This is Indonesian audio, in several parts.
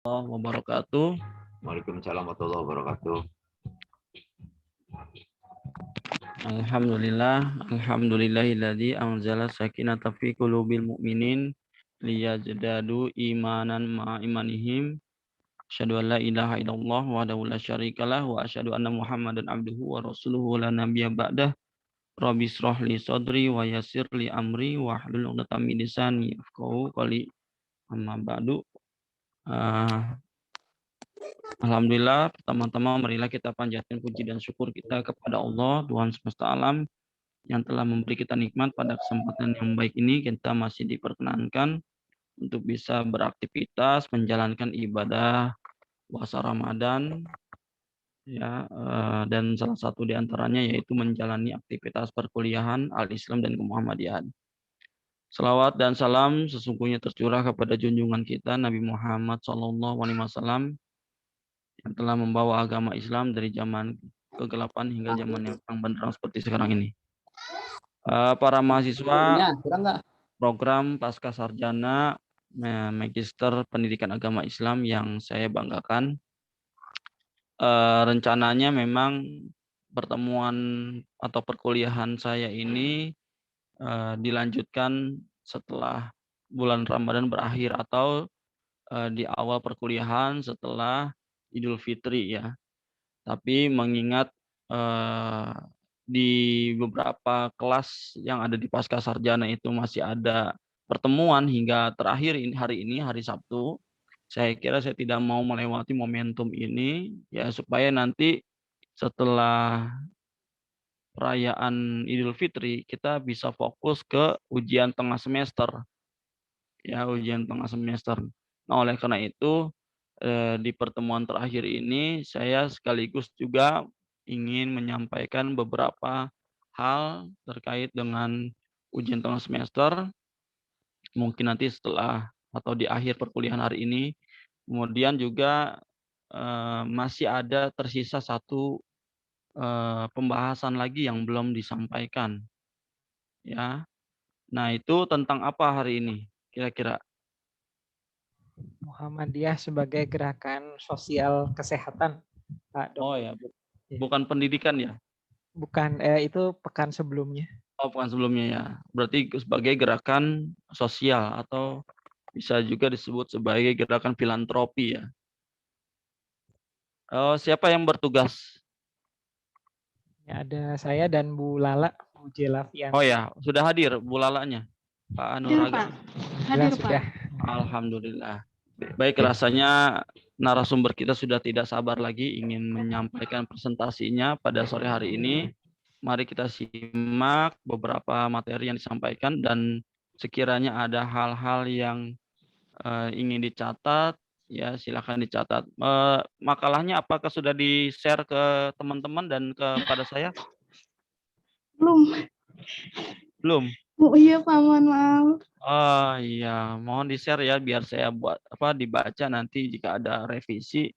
Wabarakatuh. Waalaikumsalam warahmatullahi wabarakatuh. Alhamdulillahilladzi anzala sakinata fi qulubil mu'minin liyazdadu imanan ma'a imanihim. Asyhadu an la ilaha illallah wahdahu la syarikalah wa asyhadu anna Muhammadan abduhu wa rasuluhu la nabiyya ba'dah. Rabbi shrah li sadri wa yassir li amri wa hlul 'uqdatam min lisani yafqahu qawli. Amma ba'du. Alhamdulillah, pertama-tama marilah kita panjatkan puji dan syukur kita kepada Allah, Tuhan semesta alam, yang telah memberi kita nikmat pada kesempatan yang baik ini. Kita masih diperkenankan untuk bisa beraktivitas, menjalankan ibadah puasa Ramadan, ya, dan salah satu di antaranya yaitu menjalani aktivitas perkuliahan Al-Islam dan Kemuhammadiyahan. Salawat dan salam sesungguhnya tercurah kepada junjungan kita Nabi Muhammad SAW yang telah membawa agama Islam dari zaman kegelapan hingga zaman yang terang benderang seperti sekarang ini. Para mahasiswa program Pasca Sarjana Magister Pendidikan Agama Islam yang saya banggakan, rencananya memang pertemuan atau perkuliahan saya ini dilanjutkan setelah bulan Ramadan berakhir atau di awal perkuliahan setelah Idul Fitri ya. Tapi mengingat di beberapa kelas yang ada di Pasca Sarjana itu masih ada pertemuan hingga terakhir hari ini, hari Sabtu, saya kira saya tidak mau melewati momentum ini ya, supaya nanti setelah perayaan Idul Fitri kita bisa fokus ke ujian tengah semester ya, ujian tengah semester. Nah, oleh karena itu di pertemuan terakhir ini saya sekaligus juga ingin menyampaikan beberapa hal terkait dengan ujian tengah semester, mungkin nanti setelah atau di akhir perkuliahan hari ini. Kemudian juga masih ada tersisa satu pembahasan lagi yang belum disampaikan ya. Nah, itu tentang apa hari ini kira-kira? Muhammadiyah sebagai gerakan sosial kesehatan, Pak Dok. Oh ya, bukan pendidikan ya? Bukan, itu pekan sebelumnya. Oh, pekan sebelumnya ya. Berarti sebagai gerakan sosial atau bisa juga disebut sebagai gerakan filantropi ya. Siapa yang bertugas? Ya, ada saya dan Bu Lala, Bu Jelavian. Oh ya, sudah hadir Bu Lalanya, Pak Anuraga. Hadir, Pak. Alhamdulillah. Baik, rasanya narasumber kita sudah tidak sabar lagi ingin menyampaikan presentasinya pada sore hari ini. Mari kita simak beberapa materi yang disampaikan, dan sekiranya ada hal-hal yang ingin dicatat, ya silakan dicatat. Makalahnya apakah sudah di-share ke teman-teman dan kepada saya? Belum. Oh iya Pak, mohon maaf. Oh iya, mohon di-share ya biar saya buat dibaca nanti jika ada revisi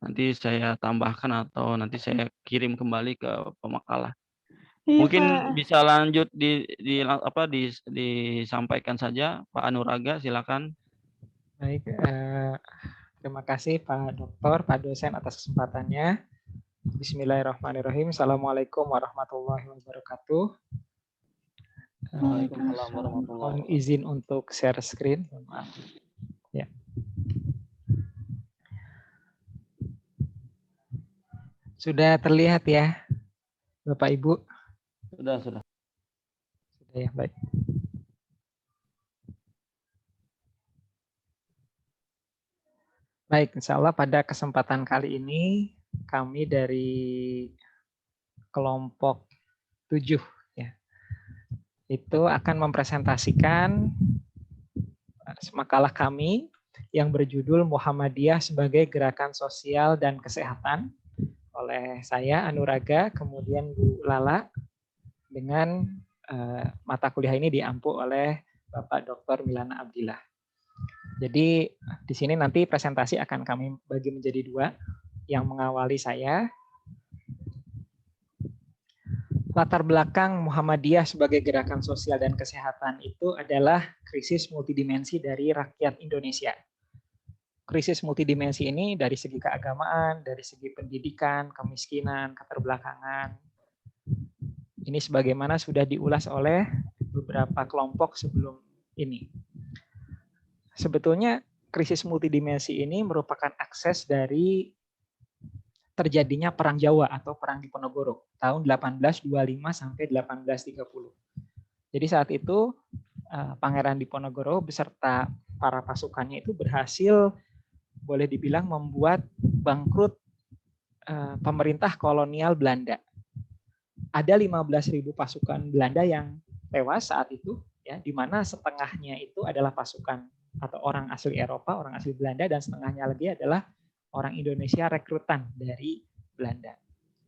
nanti saya tambahkan atau nanti saya kirim kembali ke pemakalah. Iya, Mungkin Pak. bisa lanjut disampaikan saja Pak Anuraga, silakan. Baik, terima kasih Pak Doktor, Pak dosen atas kesempatannya. Bismillahirrahmanirrahim. Assalamualaikum warahmatullahi wabarakatuh. Waalaikumsalam warahmatullahi Mohon izin untuk share screen. Maaf. Ya. Sudah terlihat ya, Bapak Ibu? Sudah. Sudah ya, baik. Baik, insya Allah pada kesempatan kali ini kami dari kelompok 7 ya, itu akan mempresentasikan makalah kami yang berjudul Muhammadiyah sebagai Gerakan Sosial dan Kesehatan oleh saya Anuraga, kemudian Bu Lala, dengan mata kuliah ini diampu oleh Bapak Dr. Milana Abdillah. Jadi di sini nanti presentasi akan kami bagi menjadi 2. Yang mengawali saya, latar belakang Muhammadiyah sebagai gerakan sosial dan kesehatan itu adalah krisis multidimensi dari rakyat Indonesia. krisis multidimensi ini dari segi keagamaan, dari segi pendidikan, kemiskinan, keterbelakangan. Ini sebagaimana sudah diulas oleh beberapa kelompok sebelum ini. Sebetulnya krisis multidimensi ini merupakan akses dari terjadinya Perang Jawa atau Perang Diponegoro tahun 1825 sampai 1830. Jadi saat itu Pangeran Diponegoro beserta para pasukannya itu berhasil boleh dibilang membuat bangkrut pemerintah kolonial Belanda. Ada 15.000 pasukan Belanda yang tewas saat itu, ya, di mana setengahnya itu adalah pasukan atau orang asli Eropa, orang asli Belanda, dan setengahnya lagi adalah orang Indonesia rekrutan dari Belanda.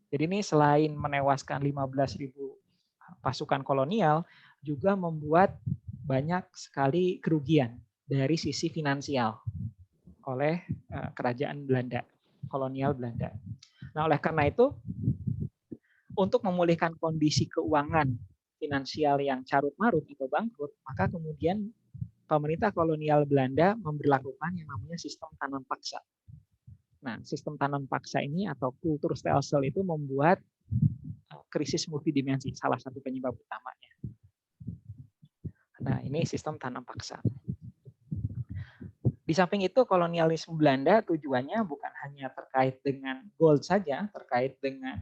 Jadi ini selain menewaskan 15.000 pasukan kolonial, juga membuat banyak sekali kerugian dari sisi finansial oleh kerajaan Belanda, kolonial Belanda. Nah, oleh karena itu, untuk memulihkan kondisi keuangan finansial yang carut-marut atau bangkrut, maka kemudian pemerintah kolonial Belanda memberlakukan yang namanya sistem tanam paksa. Nah, sistem tanam paksa ini atau kulturstelsel itu membuat krisis multidimensi, salah satu penyebab utamanya. Nah, ini sistem tanam paksa. Di samping itu, kolonialisme Belanda tujuannya bukan hanya terkait dengan gold saja, terkait dengan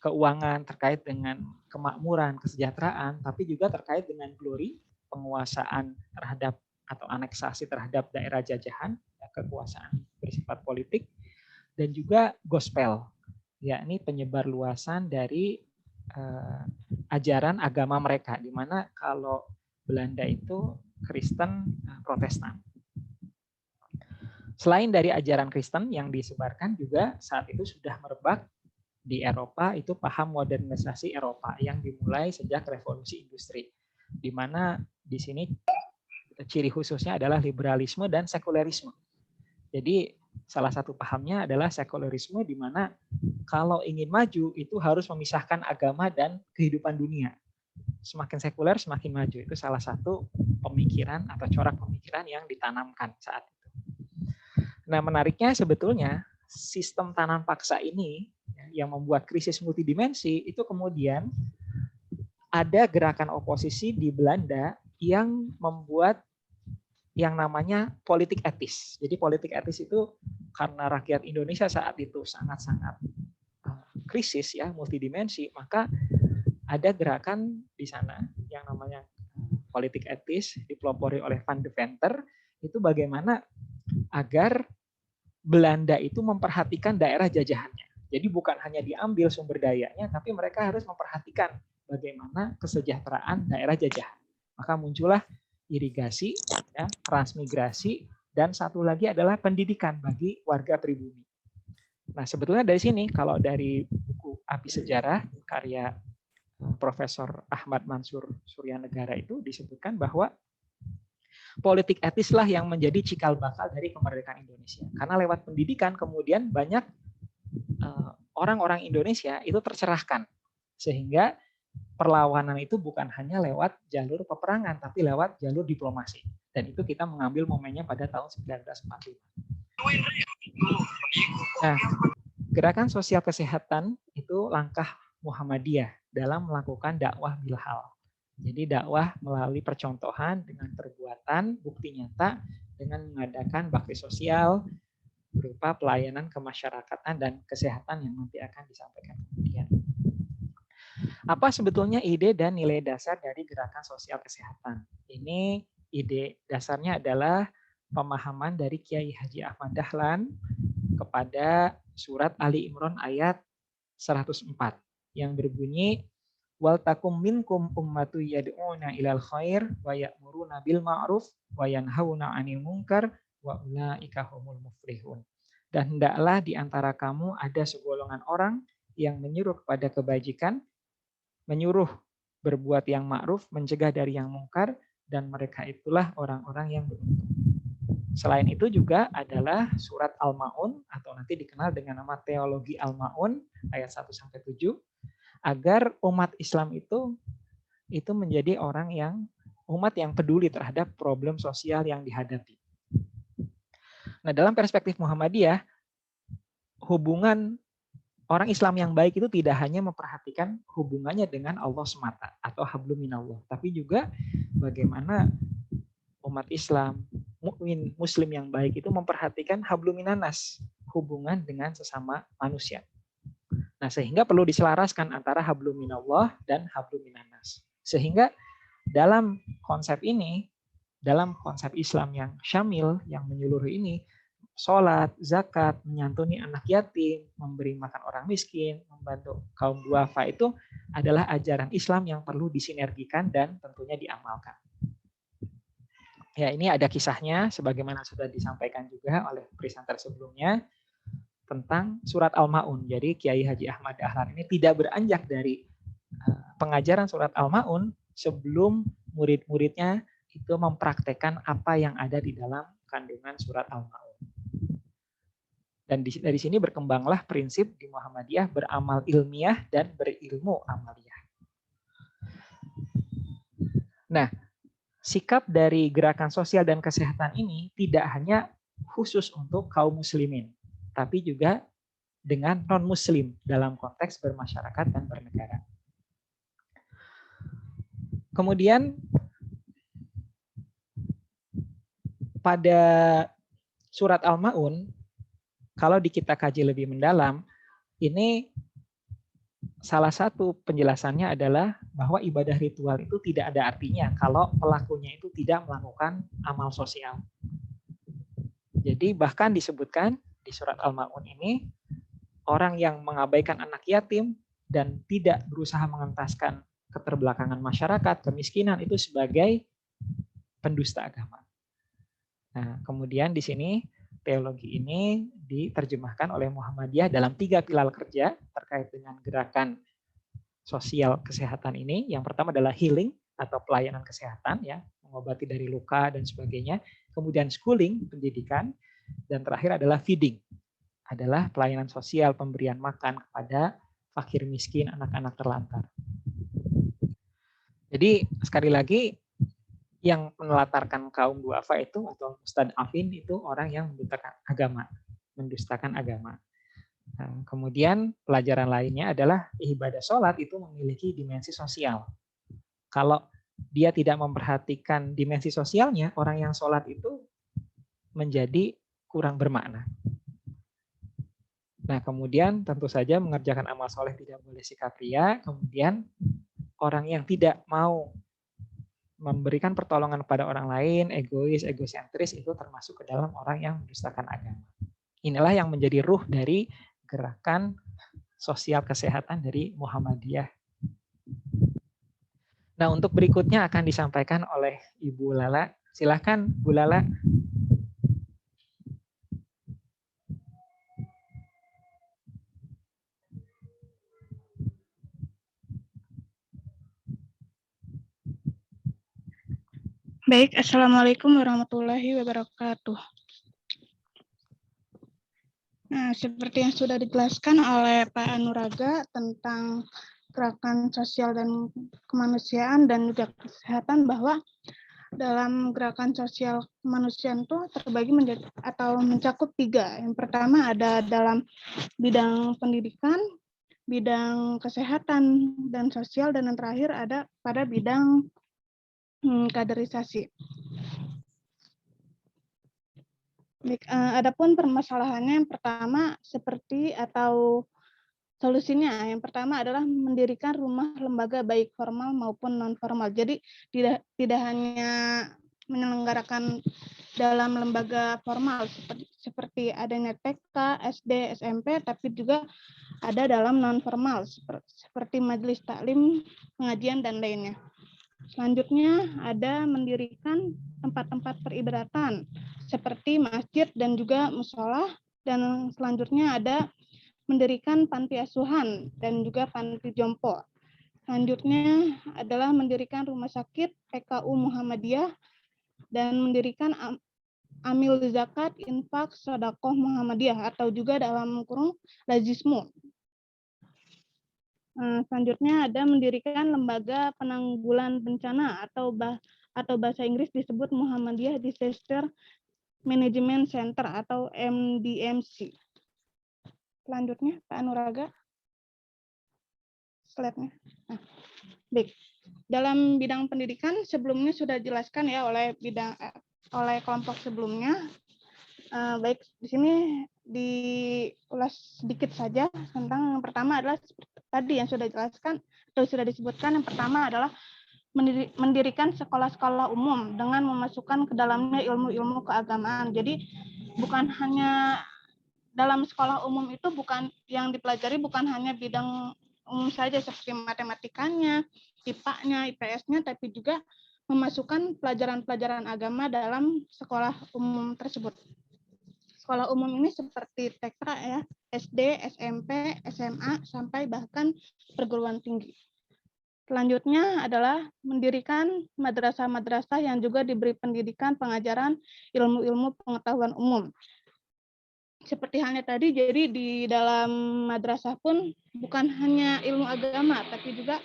keuangan, terkait dengan kemakmuran, kesejahteraan, tapi juga terkait dengan glory, penguasaan terhadap atau aneksasi terhadap daerah jajahan, kekuasaan bersifat politik, dan juga gospel, yakni penyebar luasan dari ajaran agama mereka, di mana kalau Belanda itu Kristen Protestan. Selain dari ajaran Kristen yang disebarkan, juga saat itu sudah merebak di Eropa itu paham modernisasi Eropa yang dimulai sejak revolusi industri, di mana di sini ciri khususnya adalah liberalisme dan sekulerisme. Jadi salah satu pahamnya adalah sekulerisme, di mana kalau ingin maju itu harus memisahkan agama dan kehidupan dunia. Semakin sekuler semakin maju. Itu salah satu pemikiran atau corak pemikiran yang ditanamkan saat itu. Nah, menariknya sebetulnya sistem tanam paksa ini yang membuat krisis multidimensi itu kemudian ada gerakan oposisi di Belanda yang membuat yang namanya politik etis. Jadi politik etis itu karena rakyat Indonesia saat itu sangat-sangat krisis ya, multidimensi, maka ada gerakan di sana yang namanya politik etis dipelopori oleh Van Deventer, itu bagaimana agar Belanda itu memperhatikan daerah jajahannya. Jadi bukan hanya diambil sumber dayanya, tapi mereka harus memperhatikan bagaimana kesejahteraan daerah jajahan. Maka muncullah irigasi, ya, transmigrasi, dan satu lagi adalah pendidikan bagi warga pribumi. Nah, sebetulnya dari sini, kalau dari buku Api Sejarah, karya Profesor Ahmad Mansur Suryanegara itu disebutkan bahwa politik etislah yang menjadi cikal bakal dari kemerdekaan Indonesia. Karena lewat pendidikan kemudian banyak orang-orang Indonesia itu tercerahkan, sehingga perlawanan itu bukan hanya lewat jalur peperangan, tapi lewat jalur diplomasi. Dan itu kita mengambil momennya pada tahun 1945. Nah, gerakan sosial kesehatan itu langkah Muhammadiyah dalam melakukan dakwah bilhal. Jadi dakwah melalui percontohan dengan perbuatan, bukti nyata dengan mengadakan bakti sosial berupa pelayanan kemasyarakatan dan kesehatan yang nanti akan disampaikan kemudian. Apa sebetulnya ide dan nilai dasar dari gerakan sosial kesehatan? Ini ide dasarnya adalah pemahaman dari Kiai Haji Ahmad Dahlan kepada surat Ali Imran ayat 104 yang berbunyi wal takum minkum ummatu yad'una ilal khair wa ya'muruna bil ma'ruf wa yanhauna 'anil munkar wa ulaika humul muflihun. Dan hendaklah di antara kamu ada segolongan orang yang menyuruh kepada kebajikan, menyuruh berbuat yang ma'ruf, mencegah dari yang mungkar, dan mereka itulah orang-orang yang beruntung. Selain itu juga adalah surat Al-Ma'un atau nanti dikenal dengan nama teologi Al-Ma'un ayat 1-7 agar umat Islam itu menjadi umat yang peduli terhadap problem sosial yang dihadapi. Nah, dalam perspektif Muhammadiyah, hubungan orang Islam yang baik itu tidak hanya memperhatikan hubungannya dengan Allah semata atau hablum minallah, tapi juga bagaimana umat Islam, mukmin muslim yang baik itu memperhatikan hablum minanas, hubungan dengan sesama manusia. Nah, sehingga perlu diselaraskan antara hablum minallah dan hablum minanas. Sehingga dalam konsep ini, dalam konsep Islam yang syamil, yang menyeluruh ini, sholat, zakat, menyantuni anak yatim, memberi makan orang miskin, membantu kaum duafa itu adalah ajaran Islam yang perlu disinergikan dan tentunya diamalkan. Ya, ini ada kisahnya sebagaimana sudah disampaikan juga oleh presenter sebelumnya tentang surat Al-Maun. Jadi Kiai Haji Ahmad Dahlan ini tidak beranjak dari pengajaran surat Al-Maun sebelum murid-muridnya itu mempraktekkan apa yang ada di dalam kandungan surat Al-Maun. Dan dari sini berkembanglah prinsip di Muhammadiyah beramal ilmiah dan berilmu amaliyah. Nah, sikap dari gerakan sosial dan kesehatan ini tidak hanya khusus untuk kaum muslimin, tapi juga dengan non-muslim dalam konteks bermasyarakat dan bernegara. Kemudian pada surat Al-Maun, kalau kita kaji lebih mendalam, ini salah satu penjelasannya adalah bahwa ibadah ritual itu tidak ada artinya kalau pelakunya itu tidak melakukan amal sosial. Jadi bahkan disebutkan di surat Al-Maun ini, orang yang mengabaikan anak yatim dan tidak berusaha mengentaskan keterbelakangan masyarakat, kemiskinan itu sebagai pendusta agama. Nah, kemudian di sini teologi ini diterjemahkan oleh Muhammadiyah dalam 3 pilar kerja terkait dengan gerakan sosial kesehatan ini. Yang pertama adalah healing atau pelayanan kesehatan, ya, mengobati dari luka dan sebagainya. Kemudian schooling, pendidikan, dan terakhir adalah feeding, adalah pelayanan sosial, pemberian makan kepada fakir miskin, anak-anak terlantar. Jadi sekali lagi, yang menelatarkan kaum duafa itu atau mustad'afin itu orang yang mendustakan agama. Nah, kemudian pelajaran lainnya adalah ibadah sholat itu memiliki dimensi sosial. Kalau dia tidak memperhatikan dimensi sosialnya, orang yang sholat itu menjadi kurang bermakna. Nah, kemudian tentu saja mengerjakan amal soleh tidak boleh sikap ria. Kemudian orang yang tidak mau memberikan pertolongan kepada orang lain, egois, egosentris, itu termasuk ke dalam orang yang mendustakan agama. Inilah yang menjadi ruh dari gerakan sosial kesehatan dari Muhammadiyah. Nah, untuk berikutnya akan disampaikan oleh Ibu Lala. Silakan, Bu Lala. Baik, Assalamualaikum warahmatullahi wabarakatuh. Nah, seperti yang sudah dijelaskan oleh Pak Anuraga tentang gerakan sosial dan kemanusiaan dan juga kesehatan, bahwa dalam gerakan sosial kemanusiaan itu terbagi menjadi atau mencakup 3. Yang pertama ada dalam bidang pendidikan, bidang kesehatan dan sosial, dan yang terakhir ada pada bidang kaderisasi. Adapun permasalahannya yang pertama seperti atau solusinya, yang pertama adalah mendirikan rumah lembaga baik formal maupun non formal. Jadi tidak hanya menyelenggarakan dalam lembaga formal seperti adanya TK, SD, SMP, tapi juga ada dalam non formal seperti majelis taklim, pengajian dan lainnya. Selanjutnya ada mendirikan tempat-tempat peribadatan seperti masjid dan juga mushola, dan selanjutnya ada mendirikan panti asuhan dan juga panti jompo. Selanjutnya adalah mendirikan rumah sakit PKU Muhammadiyah dan mendirikan amil zakat, infak, sedekah Muhammadiyah atau juga dalam kurung lazismu. Selanjutnya ada mendirikan lembaga penanggulan bencana atau bahasa Inggris disebut Muhammadiyah Disaster Management Center atau MDMC. Selanjutnya, Pak Anuraga. Slide-nya. Nah, baik. Dalam bidang pendidikan sebelumnya sudah dijelaskan ya oleh kelompok sebelumnya. Baik, di sini diulas sedikit saja tentang yang pertama adalah tadi yang sudah dijelaskan atau sudah disebutkan. Yang pertama adalah mendirikan sekolah-sekolah umum dengan memasukkan ke dalamnya ilmu-ilmu keagamaan. Jadi bukan hanya dalam sekolah umum itu bukan yang dipelajari bukan hanya bidang umum saja seperti matematikanya, IPA-nya, IPS-nya, tapi juga memasukkan pelajaran-pelajaran agama dalam sekolah umum tersebut. Sekolah umum ini seperti TK ya, SD, SMP, SMA, sampai bahkan perguruan tinggi. Selanjutnya adalah mendirikan madrasah-madrasah yang juga diberi pendidikan pengajaran ilmu-ilmu pengetahuan umum. Seperti halnya tadi, jadi di dalam madrasah pun bukan hanya ilmu agama, tapi juga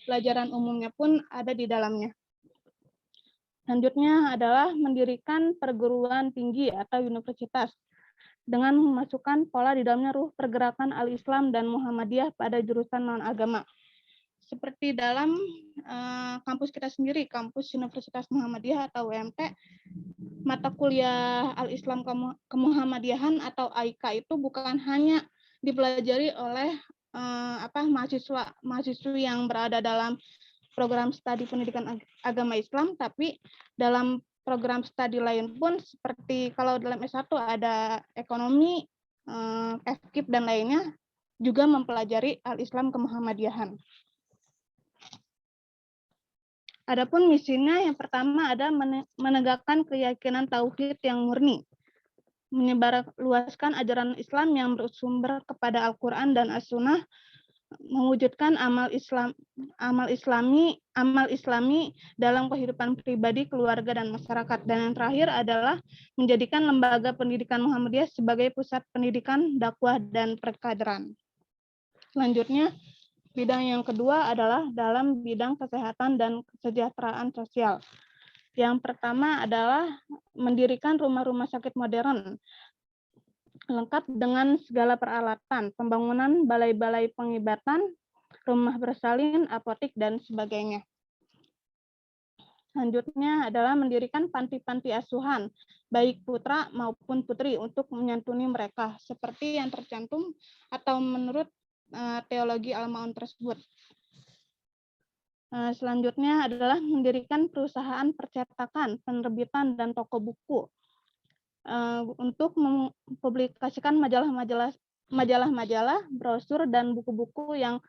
pelajaran umumnya pun ada di dalamnya. Selanjutnya adalah mendirikan perguruan tinggi atau universitas dengan memasukkan pola di dalamnya ruh pergerakan Al-Islam dan Muhammadiyah pada jurusan non-agama. Seperti dalam kampus kita sendiri, kampus Universitas Muhammadiyah atau UMT, mata kuliah Al-Islam Kemuhammadiyahan atau AIK itu bukan hanya dipelajari oleh mahasiswi yang berada dalam program studi pendidikan agama Islam, tapi dalam program studi lain pun seperti kalau dalam S1 ada ekonomi, FKIP dan lainnya juga mempelajari Al-Islam Kemuhammadiyahan. Adapun misinya yang pertama ada menegakkan keyakinan tauhid yang murni, menyebarluaskan ajaran Islam yang bersumber kepada Al-Qur'an dan As-Sunnah, mewujudkan amal islami dalam kehidupan pribadi, keluarga dan masyarakat. Dan yang terakhir adalah menjadikan lembaga pendidikan Muhammadiyah sebagai pusat pendidikan, dakwah dan perkaderan. Selanjutnya, bidang yang kedua adalah dalam bidang kesehatan dan kesejahteraan sosial. Yang pertama adalah mendirikan rumah-rumah sakit modern lengkap dengan segala peralatan, pembangunan balai-balai pengobatan, rumah bersalin, apotik, dan sebagainya. Selanjutnya adalah mendirikan panti-panti asuhan, baik putra maupun putri, untuk menyantuni mereka, seperti yang tercantum atau menurut teologi Al-Ma'un tersebut. Selanjutnya adalah mendirikan perusahaan percetakan, penerbitan, dan toko buku untuk mempublikasikan majalah-majalah, brosur, dan buku-buku yang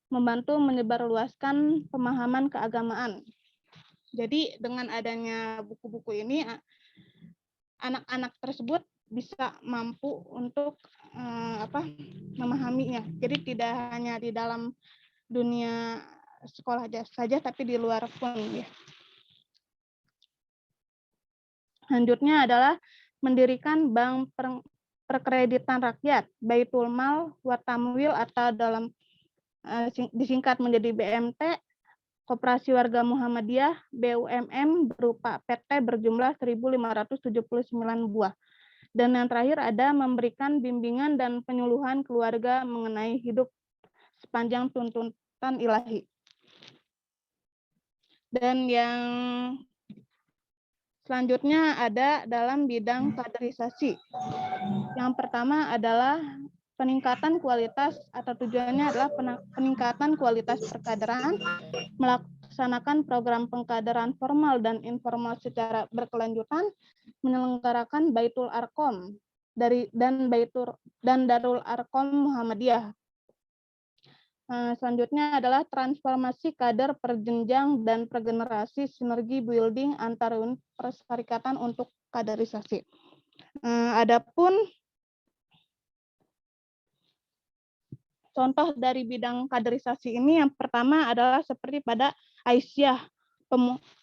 membantu menyebarluaskan pemahaman keagamaan. Jadi dengan adanya buku-buku ini, anak-anak tersebut bisa mampu untuk memahaminya. Jadi tidak hanya di dalam dunia sekolah saja, tapi di luar pun. Ya. Selanjutnya adalah mendirikan bank perkreditan rakyat, Baitul Mal wa Tamwil atau dalam disingkat menjadi BMT, Koperasi Warga Muhammadiyah, BUMM, berupa PT berjumlah 1.579 buah. Dan yang terakhir ada memberikan bimbingan dan penyuluhan keluarga mengenai hidup sepanjang tuntutan ilahi. Dan yang selanjutnya ada dalam bidang kaderisasi. Yang pertama adalah peningkatan kualitas atau tujuannya adalah peningkatan kualitas perkaderan, melaksanakan program pengkaderan formal dan informal secara berkelanjutan, menyelenggarakan Baitul Arqam dan Darul Arqam Muhammadiyah. Selanjutnya adalah transformasi kader perjenjang dan pergenerasi, sinergi building antar unit perserikatan untuk kaderisasi. Adapun contoh dari bidang kaderisasi ini yang pertama adalah seperti pada Aisyah,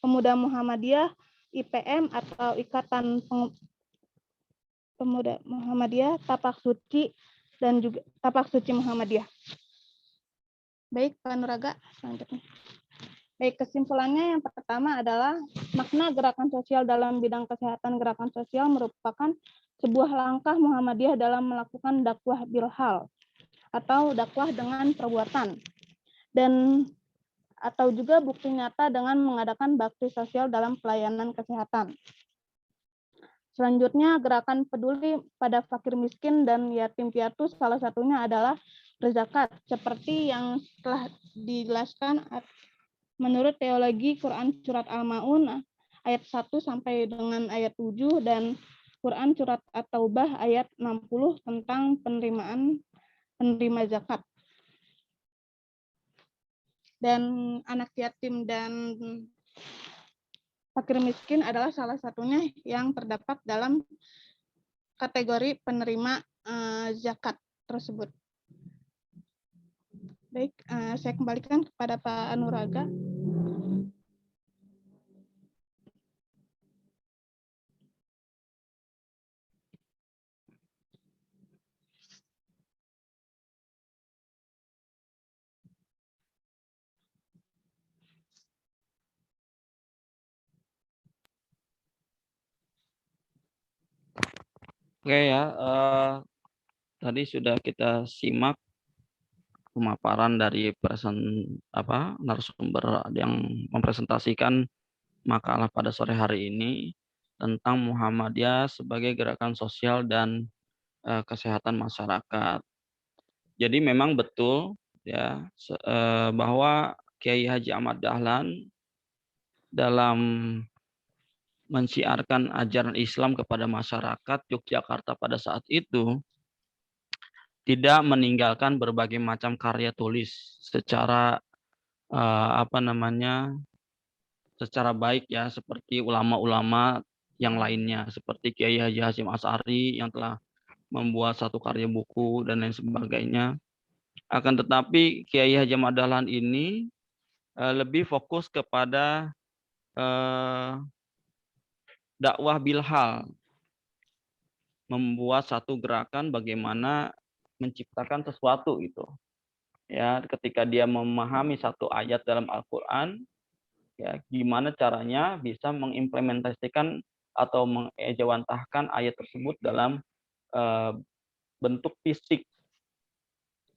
Pemuda Muhammadiyah, IPM atau Ikatan Pemuda Muhammadiyah, Tapak Suci, dan juga Tapak Suci Muhammadiyah. Baik, Pak Nuraga, selanjutnya. Baik, kesimpulannya yang pertama adalah makna gerakan sosial dalam bidang kesehatan. Gerakan sosial merupakan sebuah langkah Muhammadiyah dalam melakukan dakwah bilhal atau dakwah dengan perbuatan, dan atau juga bukti nyata dengan mengadakan bakti sosial dalam pelayanan kesehatan. Selanjutnya, gerakan peduli pada fakir miskin dan yatim piatu salah satunya adalah berzakat, seperti yang telah dijelaskan menurut teologi Quran surat Al-Maun ayat 1 sampai dengan ayat 7 dan Quran surat At-Taubah ayat 60 tentang penerima zakat. Dan anak yatim dan fakir miskin adalah salah satunya yang terdapat dalam kategori penerima zakat tersebut. Baik, saya kembalikan kepada Pak Anuraga. Oke ya, tadi sudah kita simak pemaparan dari narasumber yang mempresentasikan makalah pada sore hari ini tentang Muhammadiyah sebagai gerakan sosial dan kesehatan masyarakat. Jadi memang betul ya bahwa Kiai Haji Ahmad Dahlan dalam mensiarkan ajaran Islam kepada masyarakat Yogyakarta pada saat itu tidak meninggalkan berbagai macam karya tulis secara secara baik ya, seperti ulama-ulama yang lainnya seperti Kiai Haji Hasyim Asy'ari yang telah membuat satu karya buku dan lain sebagainya. Akan tetapi Kiai Haji Ahmad Dahlan ini lebih fokus kepada dakwah bilhal, membuat satu gerakan bagaimana menciptakan sesuatu itu. Ya, ketika dia memahami satu ayat dalam Al-Qur'an, ya gimana caranya bisa mengimplementasikan atau mengejawantahkan ayat tersebut dalam bentuk fisik.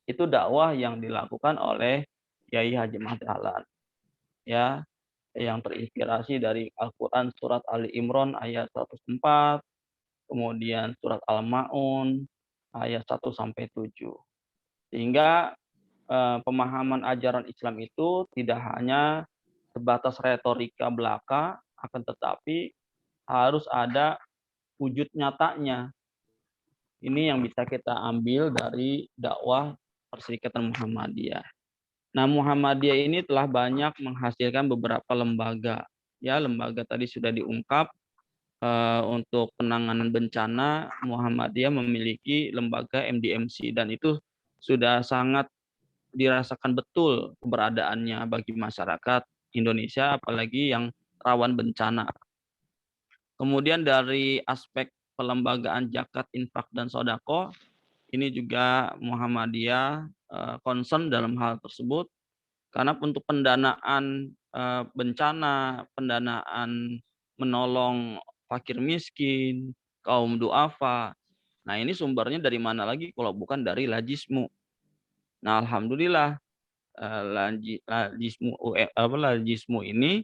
Itu dakwah yang dilakukan oleh Kiai Haji Ahmad Dahlan. Ya, yang terinspirasi dari Al-Qur'an surat Ali Imran ayat 104, kemudian surat Al-Maun ayat 1 sampai 7. Sehingga pemahaman ajaran Islam itu tidak hanya sebatas retorika belaka, akan tetapi harus ada wujud nyatanya. Ini yang bisa kita ambil dari dakwah Perserikatan Muhammadiyah. Nah, Muhammadiyah ini telah banyak menghasilkan beberapa lembaga. Ya, lembaga tadi sudah diungkap. Untuk penanganan bencana, Muhammadiyah memiliki lembaga MDMC dan itu sudah sangat dirasakan betul keberadaannya bagi masyarakat Indonesia, apalagi yang rawan bencana. Kemudian dari aspek pelembagaan zakat, infak, dan sodako, ini juga Muhammadiyah concern dalam hal tersebut, karena untuk pendanaan bencana, pendanaan menolong fakir miskin, kaum duafa, nah ini sumbernya dari mana lagi kalau bukan dari Lajismu. Nah, alhamdulillah Lajismu ini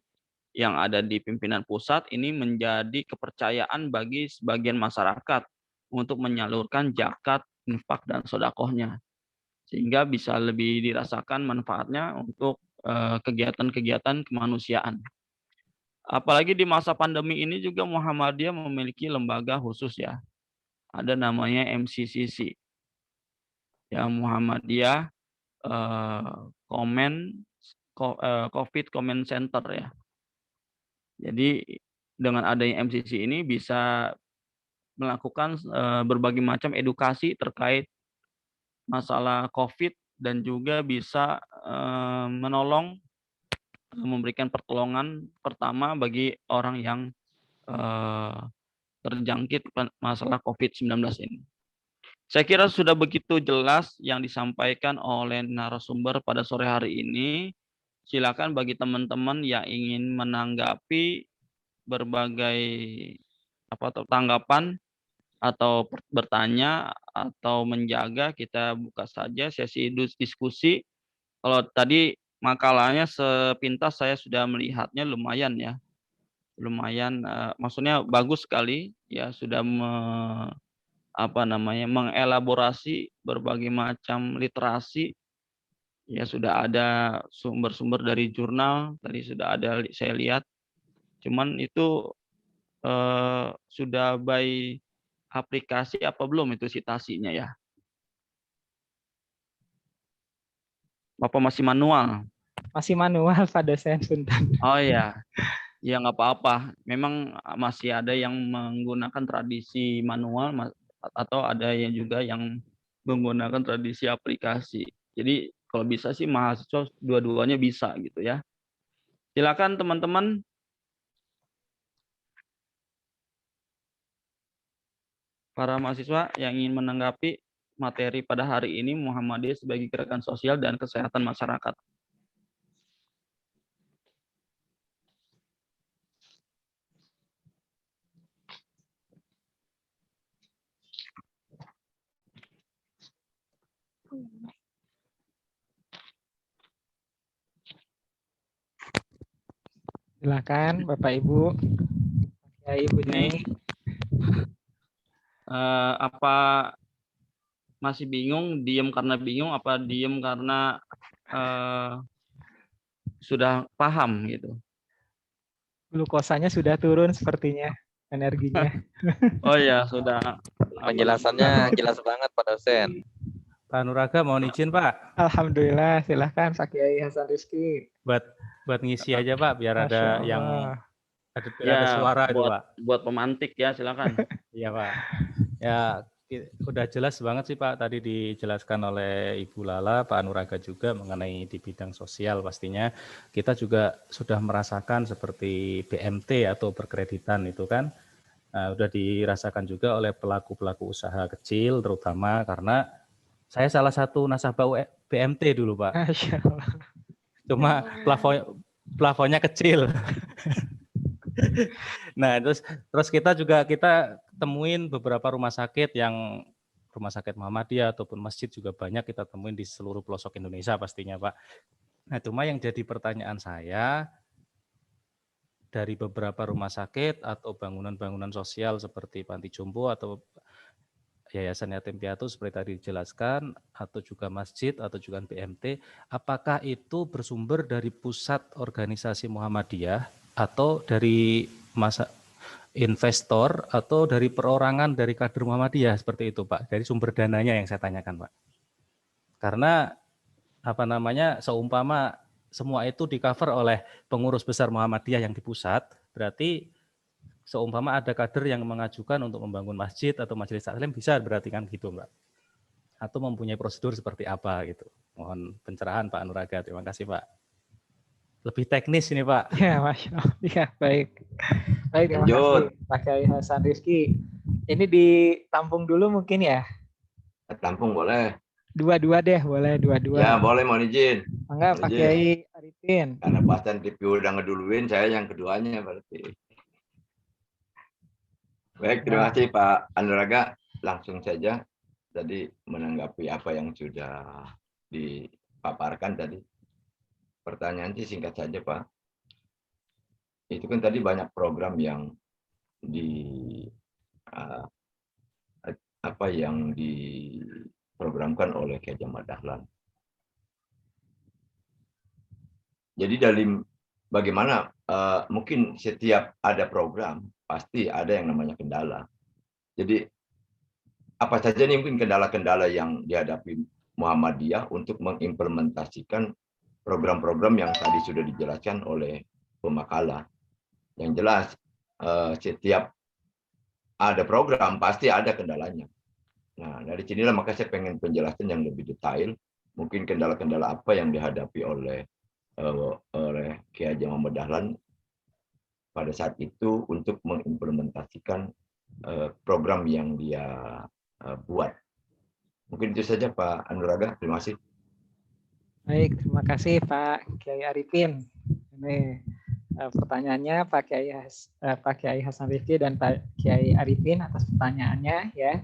yang ada di pimpinan pusat ini menjadi kepercayaan bagi sebagian masyarakat untuk menyalurkan zakat, infak, dan sodakohnya, sehingga bisa lebih dirasakan manfaatnya untuk kegiatan-kegiatan kemanusiaan. Apalagi di masa pandemi ini juga Muhammadiyah memiliki lembaga khusus ya, ada namanya MCCC, ya Muhammadiyah COVID Comment Center ya. Jadi dengan adanya MCC ini bisa melakukan berbagai macam edukasi terkait masalah COVID dan juga bisa menolong, memberikan pertolongan pertama bagi orang yang terjangkit masalah COVID-19 ini. Saya kira sudah begitu jelas yang disampaikan oleh narasumber pada sore hari ini. silakan bagi teman-teman yang ingin menanggapi berbagai tanggapan atau bertanya atau menjaga, kita buka saja sesi diskusi. Kalau tadi makalahnya sepintas saya sudah melihatnya lumayan ya. Lumayan, maksudnya bagus sekali ya, sudah mengelaborasi berbagai macam literasi. Ya sudah ada sumber-sumber dari jurnal, tadi sudah ada saya lihat. Cuman itu sudah by aplikasi apa belum itu citasinya ya? Apa masih manual? Masih manual Pak dosen, punten. Oh iya, ya nggak apa-apa. Memang masih ada yang menggunakan tradisi manual atau ada yang juga yang menggunakan tradisi aplikasi. Jadi kalau bisa sih mahasiswa dua-duanya bisa gitu ya. Silakan teman-teman. Para mahasiswa yang ingin menanggapi materi pada hari ini Muhammadiyah sebagai gerakan sosial dan kesehatan masyarakat. Silakan Bapak Ibu. Ya Ibu Ini apa masih bingung, diem karena bingung, apa diem karena sudah paham gitu? Glukosanya sudah turun sepertinya, energinya. Oh ya, sudah. Penjelasannya jelas banget Pak dosen. Pak Nuraga mohon izin Pak. Alhamdulillah, silahkan Pak Kiai Hasan Rizky. Buat ngisi aja Pak, biar ada yang ada Ya, suara itu Pak. buat pemantik ya, silakan. Iya Pak. Ya udah jelas banget sih Pak, tadi dijelaskan oleh Ibu Lala, Pak Nuraga juga mengenai di bidang sosial pastinya. Kita juga sudah merasakan seperti BMT atau berkreditan itu kan. Nah, udah dirasakan juga oleh pelaku-pelaku usaha kecil terutama karena saya salah satu nasabah BMT dulu Pak. Masya Allah. Cuma plafonnya kecil. Nah, terus kita temuin beberapa rumah sakit yang rumah sakit Muhammadiyah ataupun masjid juga banyak kita temuin di seluruh pelosok Indonesia pastinya Pak. Nah, cuma yang jadi pertanyaan saya dari beberapa rumah sakit atau bangunan-bangunan sosial seperti panti jompo atau Yayasan Yatim Piatu seperti tadi dijelaskan, atau juga masjid, atau juga BMT, apakah itu bersumber dari pusat organisasi Muhammadiyah, atau dari investor, atau dari perorangan dari kader Muhammadiyah, seperti itu Pak, dari sumber dananya yang saya tanyakan Pak. Karena, seumpama semua itu di-cover oleh pengurus besar Muhammadiyah yang di pusat, berarti seumpama ada kader yang mengajukan untuk membangun masjid atau majelis taklim bisa berarti kan gitu Mbak. Atau mempunyai prosedur seperti apa gitu. Mohon pencerahan Pak Nuraga. Terima kasih Pak. Lebih teknis ini Pak. Ya Masya Allah. Ya, baik. Baik, terima kasih Pak Kiai Hasan Rizky. Ini ditampung dulu mungkin ya? Tampung boleh. Dua-dua deh, boleh dua-dua. Ya boleh, mohon izin. Enggak, Pak Kiai Arifin. Karena pasan TV udah ngeduluin, saya yang keduanya berarti. Baik, terima kasih Pak Anuraga. Langsung saja tadi menanggapi apa yang sudah dipaparkan tadi. Pertanyaan sih singkat saja Pak. Itu kan tadi banyak program yang diprogramkan oleh Kiai Jamal Dahlan. Jadi dari bagaimana mungkin setiap ada program pasti ada yang namanya kendala. Jadi apa saja nih mungkin kendala-kendala yang dihadapi Muhammadiyah untuk mengimplementasikan program-program yang tadi sudah dijelaskan oleh pemakalah. Yang jelas setiap ada program pasti ada kendalanya. Nah, dari sinilah maka saya pengen penjelasan yang lebih detail. Mungkin kendala-kendala apa yang dihadapi oleh Kiai Haji Muhammad Dahlan pada saat itu untuk mengimplementasikan program yang dia buat. Mungkin itu saja Pak Anuraga. Terima kasih. Baik, terima kasih Pak Kiai Arifin. Ini pertanyaannya Pak Kiai Hasan Rifki dan Pak Kiai Arifin atas pertanyaannya ya.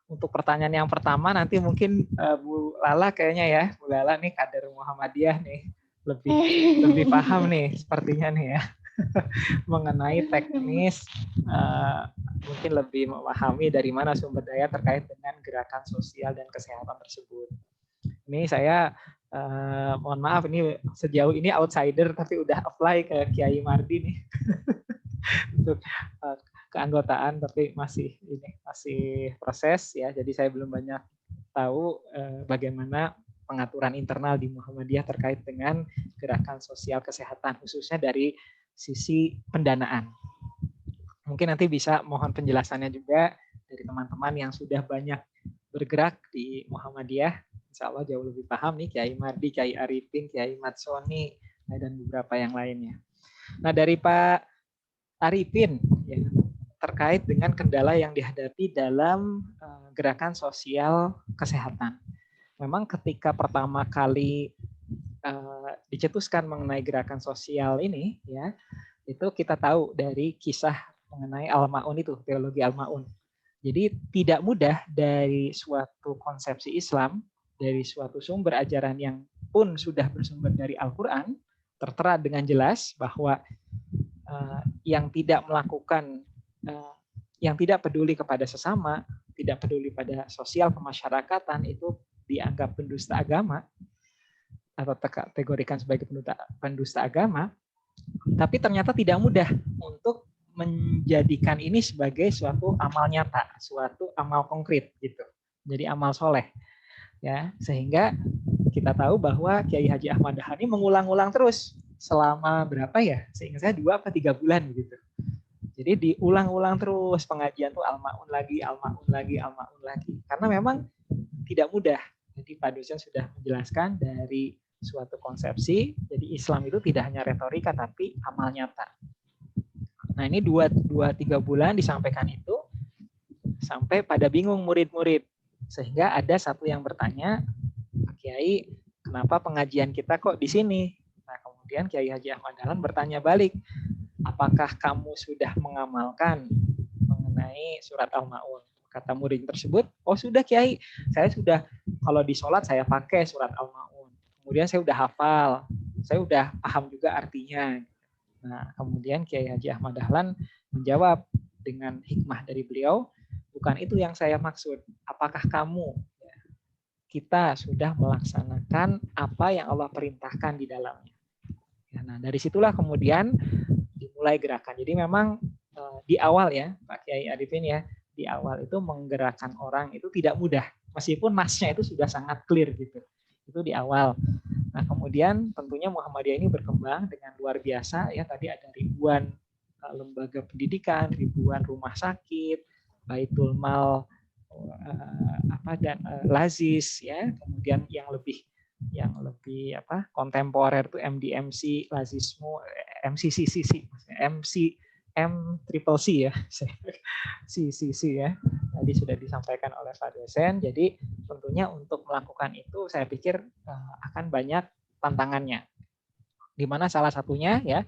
Untuk pertanyaan yang pertama nanti mungkin Bu Lala kayaknya ya, Bu Lala nih kader Muhammadiyah nih lebih paham nih sepertinya nih ya mengenai teknis, mungkin lebih memahami dari mana sumber daya terkait dengan gerakan sosial dan kesehatan tersebut. Ini saya mohon maaf ini sejauh ini outsider tapi udah apply ke Kiai Mardi nih untuk keanggotaan, tapi masih proses ya. Jadi saya belum banyak tahu bagaimana pengaturan internal di Muhammadiyah terkait dengan gerakan sosial kesehatan khususnya dari sisi pendanaan. Mungkin nanti bisa mohon penjelasannya juga dari teman-teman yang sudah banyak bergerak di Muhammadiyah. Insya Allah jauh lebih paham nih Kiai Mardi, Kiai Arifin, Kiai Matsoni, dan beberapa yang lainnya. Nah dari Pak Arifin ya, terkait dengan kendala yang dihadapi dalam gerakan sosial kesehatan. Memang ketika pertama kali dicetuskan mengenai gerakan sosial ini, ya itu kita tahu dari kisah mengenai Al-Ma'un itu, teologi Al-Ma'un. Jadi tidak mudah dari suatu konsepsi Islam, dari suatu sumber ajaran yang pun sudah bersumber dari Al-Quran, tertera dengan jelas bahwa yang tidak melakukan, yang tidak peduli kepada sesama, tidak peduli pada sosial kemasyarakatan itu dianggap pendusta agama atau kategorikan sebagai pendusta agama. Tapi ternyata tidak mudah untuk menjadikan ini sebagai suatu amal nyata, suatu amal konkret gitu. Jadi amal soleh. Ya, sehingga kita tahu bahwa Kiai Haji Ahmad Dahlan ini mengulang-ulang terus selama berapa ya? Seingat saya 2 atau 3 bulan gitu. Jadi diulang-ulang terus pengajian tuh Al-Ma'un lagi, Al-Ma'un lagi, Al-Ma'un lagi. Karena memang tidak mudah. Jadi Pak dosen sudah menjelaskan dari suatu konsepsi, jadi Islam itu tidak hanya retorika tapi amal nyata. Nah ini 2-3 bulan disampaikan itu, sampai pada bingung murid-murid. Sehingga ada satu yang bertanya, Pak Kiai, kenapa pengajian kita kok di sini? Nah kemudian Kiai Haji Ahmad Dahlan bertanya balik, apakah kamu sudah mengamalkan mengenai surat Al-Ma'un? Kata murid tersebut, oh sudah Kiai, saya sudah, kalau di sholat saya pakai surat Al-Ma'un. Kemudian saya udah hafal, saya udah paham juga artinya. Nah kemudian Kiai Haji Ahmad Dahlan menjawab dengan hikmah dari beliau, bukan itu yang saya maksud. Apakah kamu, kita sudah melaksanakan apa yang Allah perintahkan di dalamnya. Nah dari situlah kemudian dimulai gerakan. Jadi memang di awal ya Pak Kiai Arifin ya, di awal itu menggerakkan orang itu tidak mudah. Meskipun nasnya itu sudah sangat clear gitu. Itu di awal. Nah kemudian tentunya Muhammadiyah ini berkembang dengan luar biasa ya. Tadi ada ribuan lembaga pendidikan, ribuan rumah sakit, Baitul Mal dan Lazis ya, kemudian yang lebih kontemporer itu MDMC, Lazismu, MCCC ya, CCC ya. Tadi sudah disampaikan oleh Pak dosen. Jadi tentunya untuk melakukan itu saya pikir akan banyak tantangannya. Di mana salah satunya ya,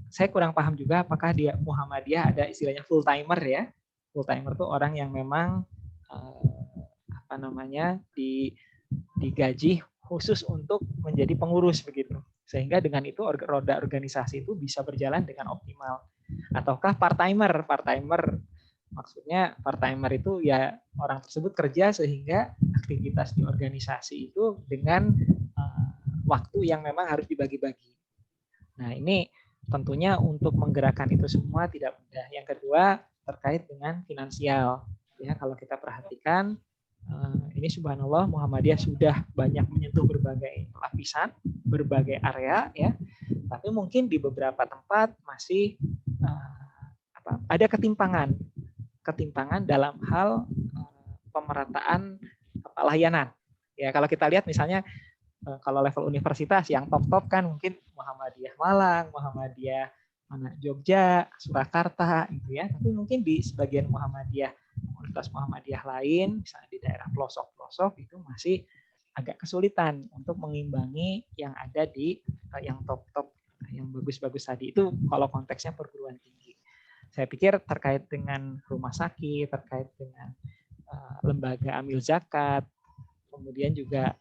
saya kurang paham juga apakah di Muhammadiyah ada istilahnya full timer ya. Full timer itu orang yang memang digaji khusus untuk menjadi pengurus begitu. Sehingga dengan itu roda organisasi itu bisa berjalan dengan optimal. Ataukah part-timer? Part-timer maksudnya part-timer itu ya orang tersebut kerja sehingga aktivitas di organisasi itu dengan waktu yang memang harus dibagi-bagi. Nah ini tentunya untuk menggerakkan itu semua tidak mudah. Yang kedua terkait dengan finansial. Ya kalau kita perhatikan ini subhanallah Muhammadiyah sudah banyak menyentuh berbagai lapisan, berbagai area ya. Tapi mungkin di beberapa tempat masih ada ketimpangan dalam hal pemerataan layanan. Ya kalau kita lihat misalnya kalau level universitas yang top-top kan mungkin Muhammadiyah Malang, Muhammadiyah Jogja, Surakarta gitu ya. Tapi mungkin di sebagian Universitas Muhammadiyah lain, misalnya di daerah pelosok-pelosok itu masih agak kesulitan untuk mengimbangi yang ada di yang top-top, yang bagus-bagus tadi. Itu kalau konteksnya perguruan tinggi. Saya pikir terkait dengan rumah sakit, terkait dengan lembaga amil zakat, kemudian juga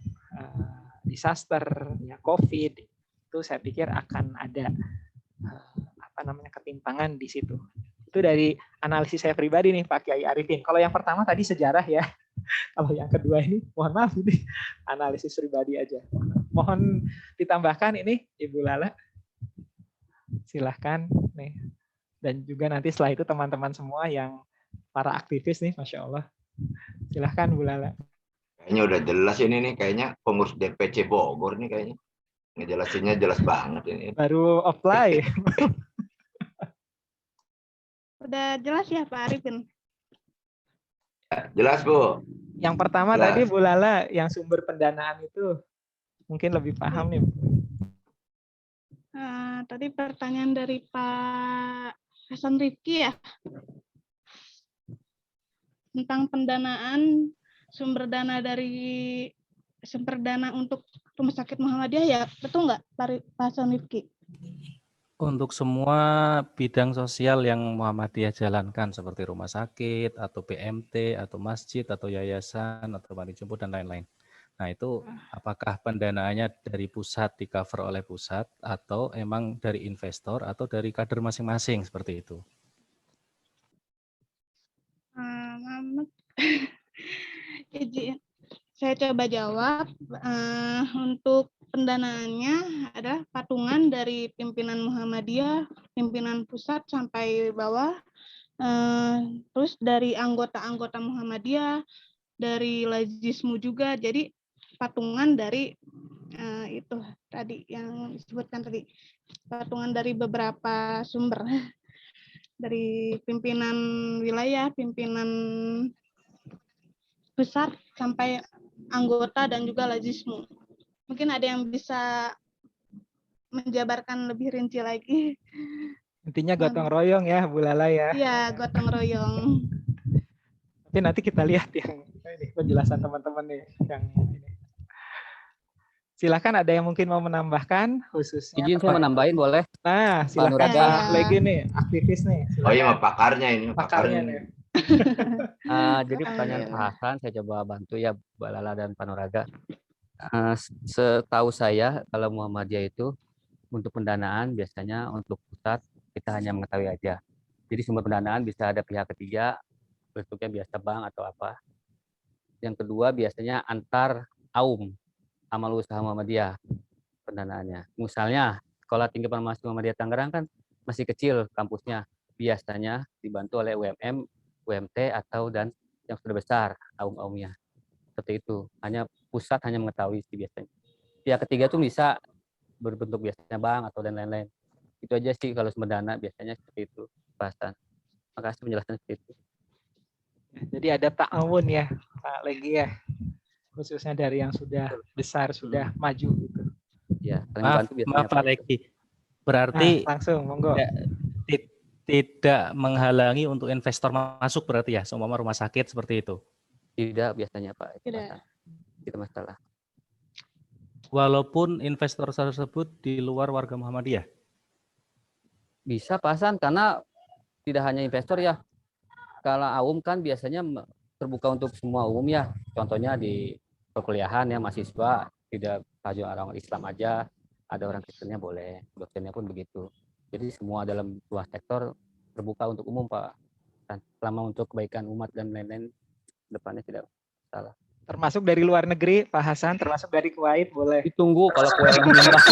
disaster, ya COVID, itu saya pikir akan ada ketimpangan di situ. Itu dari analisis saya pribadi nih Pak Kiai Arifin. Kalau yang pertama tadi sejarah ya. Kalau yang kedua ini, mohon maaf ini analisis pribadi aja. Mohon ditambahkan ini Ibu Lala. Silahkan nih. Dan juga nanti setelah itu teman-teman semua yang para aktivis nih, Masya Allah. Silahkan Bu Lala. Kayaknya udah jelas ini nih, kayaknya pengurus DPC Bogor nih kayaknya. Ngejelasinnya jelas banget ini. Baru apply. Udah jelas ya Pak Arifin? Jelas Bu. Yang pertama Jelas. tadi Bu Lala, yang sumber pendanaan itu mungkin lebih paham nih. Tadi pertanyaan dari Pak Hasan Rifki ya, tentang pendanaan, sumber dana untuk Rumah Sakit Muhammadiyah ya, betul nggak Pak Hasan Rifki? Untuk semua bidang sosial yang Muhammadiyah jalankan seperti rumah sakit atau PMT atau masjid atau yayasan atau panti jompo dan lain-lain. Nah itu apakah pendanaannya dari pusat di cover oleh pusat atau emang dari investor atau dari kader masing-masing seperti itu? Saya coba jawab. Untuk pendanaannya adalah patungan dari pimpinan Muhammadiyah, pimpinan pusat sampai bawah, terus dari anggota-anggota Muhammadiyah, dari Lazismu juga. Jadi patungan dari itu tadi yang disebutkan tadi, patungan dari beberapa sumber, dari pimpinan wilayah, pimpinan pusat sampai anggota dan juga Lazismu. Mungkin ada yang bisa menjabarkan lebih rinci lagi. Intinya gotong royong ya Bu Lala ya. Iya, gotong royong. Tapi nanti kita lihat yang ini, penjelasan teman-teman nih yang ini. Silakan ada yang mungkin mau menambahkan khususnya. Izin saya menambahin boleh? Nah, silakan Nuraga. Pak Legi nih, aktivis nih. Oh iya, sama pakarnya ini. Pakarnya nih. Jadi pertanyaan Pak Hasan saya coba bantu ya Mbak Lala dan Pak Nuraga. Setahu saya kalau Muhammadiyah itu untuk pendanaan biasanya untuk pusat kita hanya mengetahui aja. Jadi sumber pendanaan bisa ada pihak ketiga, bentuknya biasa bank atau apa. Yang kedua biasanya antar aum, amal usaha Muhammadiyah pendanaannya. Misalnya Sekolah Tinggi Farmasi Muhammadiyah Tangerang kan masih kecil kampusnya, biasanya dibantu oleh UMM, UMT atau dan yang sudah besar aum-aumnya. Seperti itu. Hanya pusat hanya mengetahui sih biasanya. Pihak ketiga tuh bisa berbentuk biasanya bank atau dan lain-lain. Itu aja sih kalau sumber dana biasanya seperti itu bahasan. Makasih penjelasan seperti itu. Jadi ada ta'awun ya Pak Legi ya. Khususnya dari yang sudah besar, sudah maju gitu. Ya, Maaf Pak Legi. Berarti langsung monggo. Tidak menghalangi untuk investor masuk berarti ya, seumpama rumah sakit seperti itu. Tidak biasanya Pak. Tidak. Tidak masalah. Walaupun investor tersebut di luar warga Muhammadiyah. Bisa Pak Hasan karena tidak hanya investor ya. Kalau aum kan biasanya terbuka untuk semua umum ya. Contohnya di perkuliahan ya, mahasiswa tidak saja orang Islam aja, ada orang Kristennya boleh, dosennya pun begitu. Jadi semua dalam sebuah sektor terbuka untuk umum Pak. Dan selama untuk kebaikan umat dan lain-lain depannya tidak salah. Termasuk dari luar negeri Pak Hasan, termasuk dari Kuwait boleh. Ditunggu kalau kue menyumbang.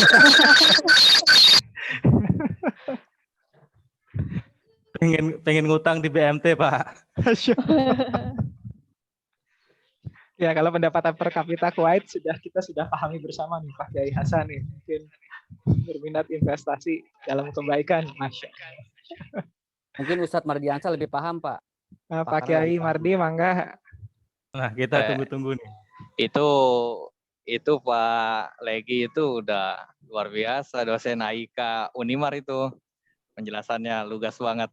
pengen ngutang di BMT Pak. Ya kalau pendapatan per kapita Kuwait kita sudah pahami bersama nih Pak Kiai Hasan nih, mungkin berminat investasi dalam kebaikan, Masya Allah. Mungkin Ustadz Mardiansa lebih paham Pak. Nah, Pak Kiai Mardi mangga. Nah kita tunggu-tunggu nih. Itu Pak Legi itu udah luar biasa, dosen AIK Unimar itu penjelasannya lugas banget.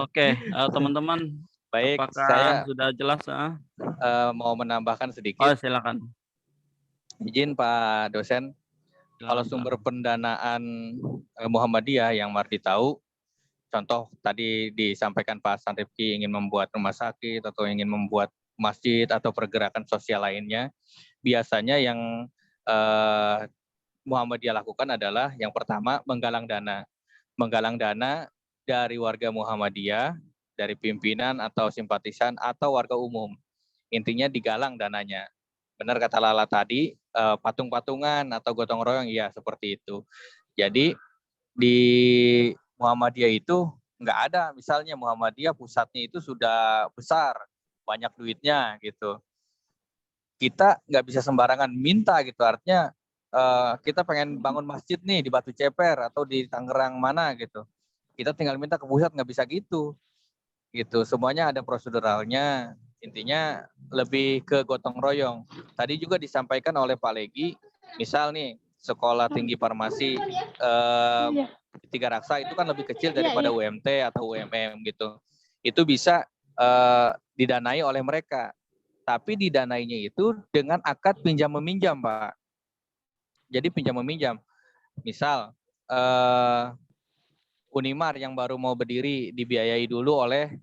Oke, teman-teman. Baik, Apakah saya sudah jelas? mau menambahkan sedikit. Oh, silakan. Izin Pak dosen, kalau sumber pendanaan Muhammadiyah yang Mardi tahu, contoh tadi disampaikan Pak Hasan Rifki ingin membuat rumah sakit atau ingin membuat masjid atau pergerakan sosial lainnya, biasanya yang Muhammadiyah lakukan adalah yang pertama menggalang dana. Menggalang dana dari warga Muhammadiyah, dari pimpinan atau simpatisan atau warga umum. Intinya digalang dananya. Benar kata Lala tadi, patung-patungan atau gotong royong, ya seperti itu. Jadi di Muhammadiyah itu nggak ada, misalnya Muhammadiyah pusatnya itu sudah besar, banyak duitnya gitu. Kita nggak bisa sembarangan minta gitu, artinya kita pengen bangun masjid nih di Batu Ceper atau di Tangerang mana gitu. Kita tinggal minta ke pusat, nggak bisa gitu. Gitu, semuanya ada proseduralnya. Intinya lebih ke gotong royong. Tadi juga disampaikan oleh Pak Legi, misal nih sekolah tinggi farmasi Tiga Raksa itu kan lebih kecil daripada UMT atau UMM gitu. Itu bisa didanai oleh mereka. Tapi didanainya itu dengan akad pinjam meminjam, Pak. Jadi pinjam meminjam. Misal Unimar yang baru mau berdiri dibiayai dulu oleh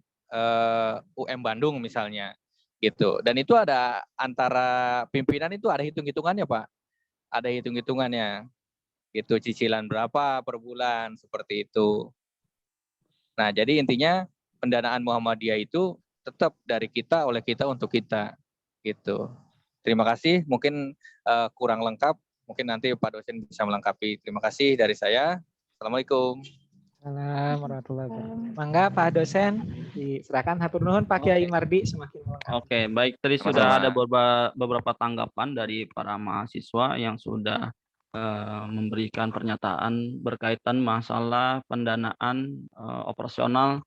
UM Bandung misalnya gitu. Dan itu ada antara pimpinan itu ada hitung-hitungannya, Pak. Ada hitung-hitungannya. Gitu, cicilan berapa per bulan seperti itu. Nah, jadi intinya pendanaan Muhammadiyah itu tetap dari kita, oleh kita, untuk kita gitu. Terima kasih, mungkin kurang lengkap, mungkin nanti Pak dosen bisa melengkapi. Terima kasih dari saya. Assalamualaikum. Assalamualaikum warahmatullahi wabarakatuh. Mangga Pak dosen, disilakan. Hatur nuhun Pak Kiai Mardi semakin melengkapi. Oke, baik. Tadi sudah ada beberapa tanggapan dari para mahasiswa yang sudah memberikan pernyataan berkaitan masalah pendanaan operasional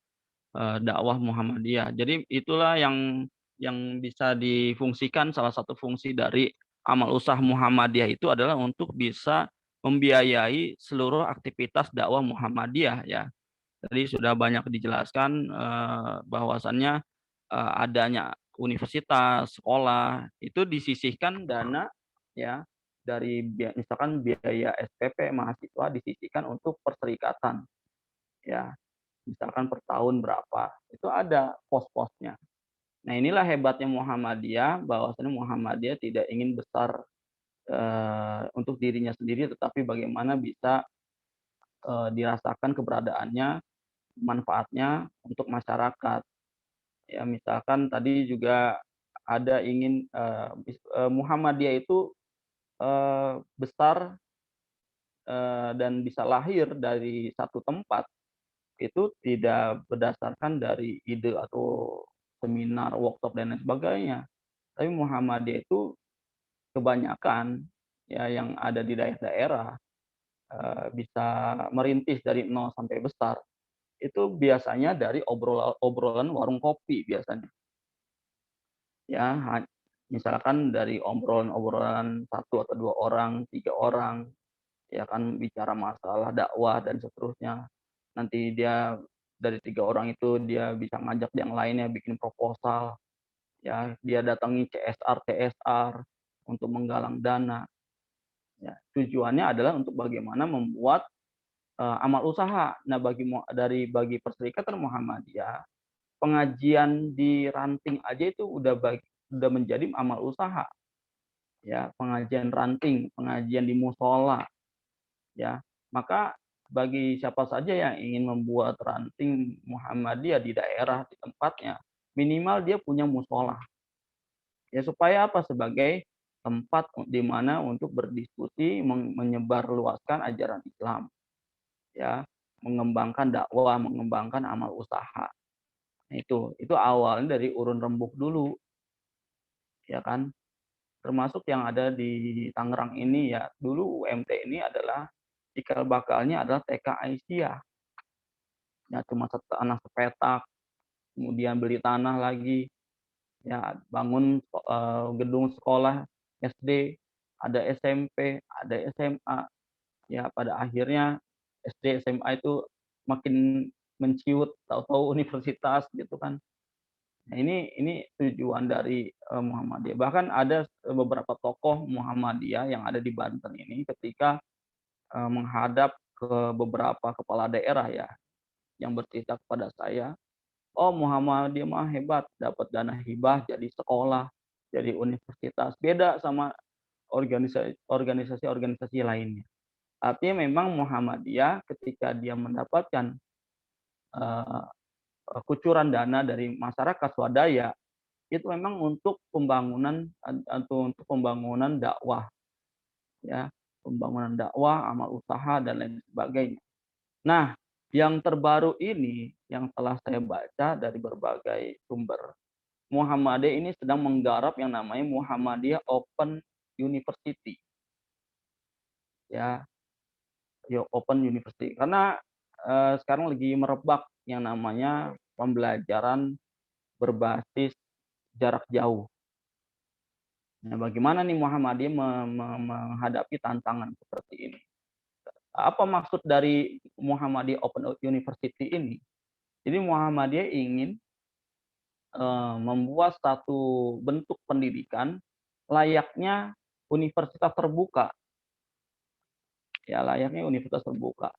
dakwah Muhammadiyah. Jadi itulah yang bisa difungsikan, salah satu fungsi dari amal usaha Muhammadiyah itu adalah untuk bisa membiayai seluruh aktivitas dakwah Muhammadiyah ya. Tadi sudah banyak dijelaskan bahwasannya adanya universitas, sekolah itu disisihkan dana ya dari misalkan biaya SPP mahasiswa disisihkan untuk perserikatan ya, misalkan per tahun berapa, itu ada pos-posnya. Nah, inilah hebatnya Muhammadiyah, bahwasanya Muhammadiyah tidak ingin besar untuk dirinya sendiri, tetapi bagaimana bisa dirasakan keberadaannya, manfaatnya untuk masyarakat. Ya, misalkan tadi juga ada ingin Muhammadiyah itu besar dan bisa lahir dari satu tempat, itu tidak berdasarkan dari ide atau seminar, workshop dan lain sebagainya. Tapi Muhammadiyah itu kebanyakan ya yang ada di daerah-daerah bisa merintis dari nol sampai besar. Itu biasanya dari obrolan warung kopi biasanya. Ya, misalkan dari obrolan satu atau dua orang, tiga orang, ya kan bicara masalah dakwah dan seterusnya. Nanti dia dari tiga orang itu dia bisa ngajak yang lainnya bikin proposal, ya dia datangi CSR untuk menggalang dana. Ya, tujuannya adalah untuk bagaimana membuat amal usaha. Nah, bagi Perserikatan Muhammadiyah, pengajian di ranting aja itu udah menjadi amal usaha. Ya, pengajian ranting, pengajian di musola. Ya, maka bagi siapa saja yang ingin membuat ranting Muhammadiyah di daerah di tempatnya, minimal dia punya musola. Ya, supaya apa? Sebagai tempat di mana untuk berdiskusi, menyebarluaskan ajaran Islam. Ya, mengembangkan dakwah, mengembangkan amal usaha. Nah, itu awalnya dari urun rembuk dulu. Ya kan? Termasuk yang ada di Tangerang ini ya, dulu UMT ini adalah cikal bakalnya adalah TK Aisyah. Ya, cuma tanah sepetak, kemudian beli tanah lagi, ya bangun gedung sekolah SD, ada SMP, ada SMA. Ya, pada akhirnya SD SMA itu makin menciut, tahu-tahu universitas gitu kan. Nah, ini tujuan dari Muhammadiyah. Bahkan ada beberapa tokoh Muhammadiyah yang ada di Banten ini ketika menghadap ke beberapa kepala daerah ya yang bercerita kepada saya, "Oh, Muhammadiyah mah hebat, dapat dana hibah jadi sekolah, jadi universitas, beda sama organisasi-organisasi lainnya." Artinya memang Muhammadiyah ketika dia mendapatkan eh, kucuran dana dari masyarakat swadaya itu memang untuk pembangunan atau untuk pembangunan dakwah ya, pembangunan dakwah, amal usaha dan lain sebagainya. Nah, yang terbaru ini yang telah saya baca dari berbagai sumber, Muhammadiyah ini sedang menggarap yang namanya Muhammadiyah Open University. Ya, Open University. Karena sekarang lagi merebak yang namanya pembelajaran berbasis jarak jauh. Nah, bagaimana nih Muhammadiyah menghadapi tantangan seperti ini? Apa maksud dari Muhammadiyah Open University ini? Jadi Muhammadiyah ingin membuat satu bentuk pendidikan layaknya universitas terbuka. Ya, layaknya universitas terbuka.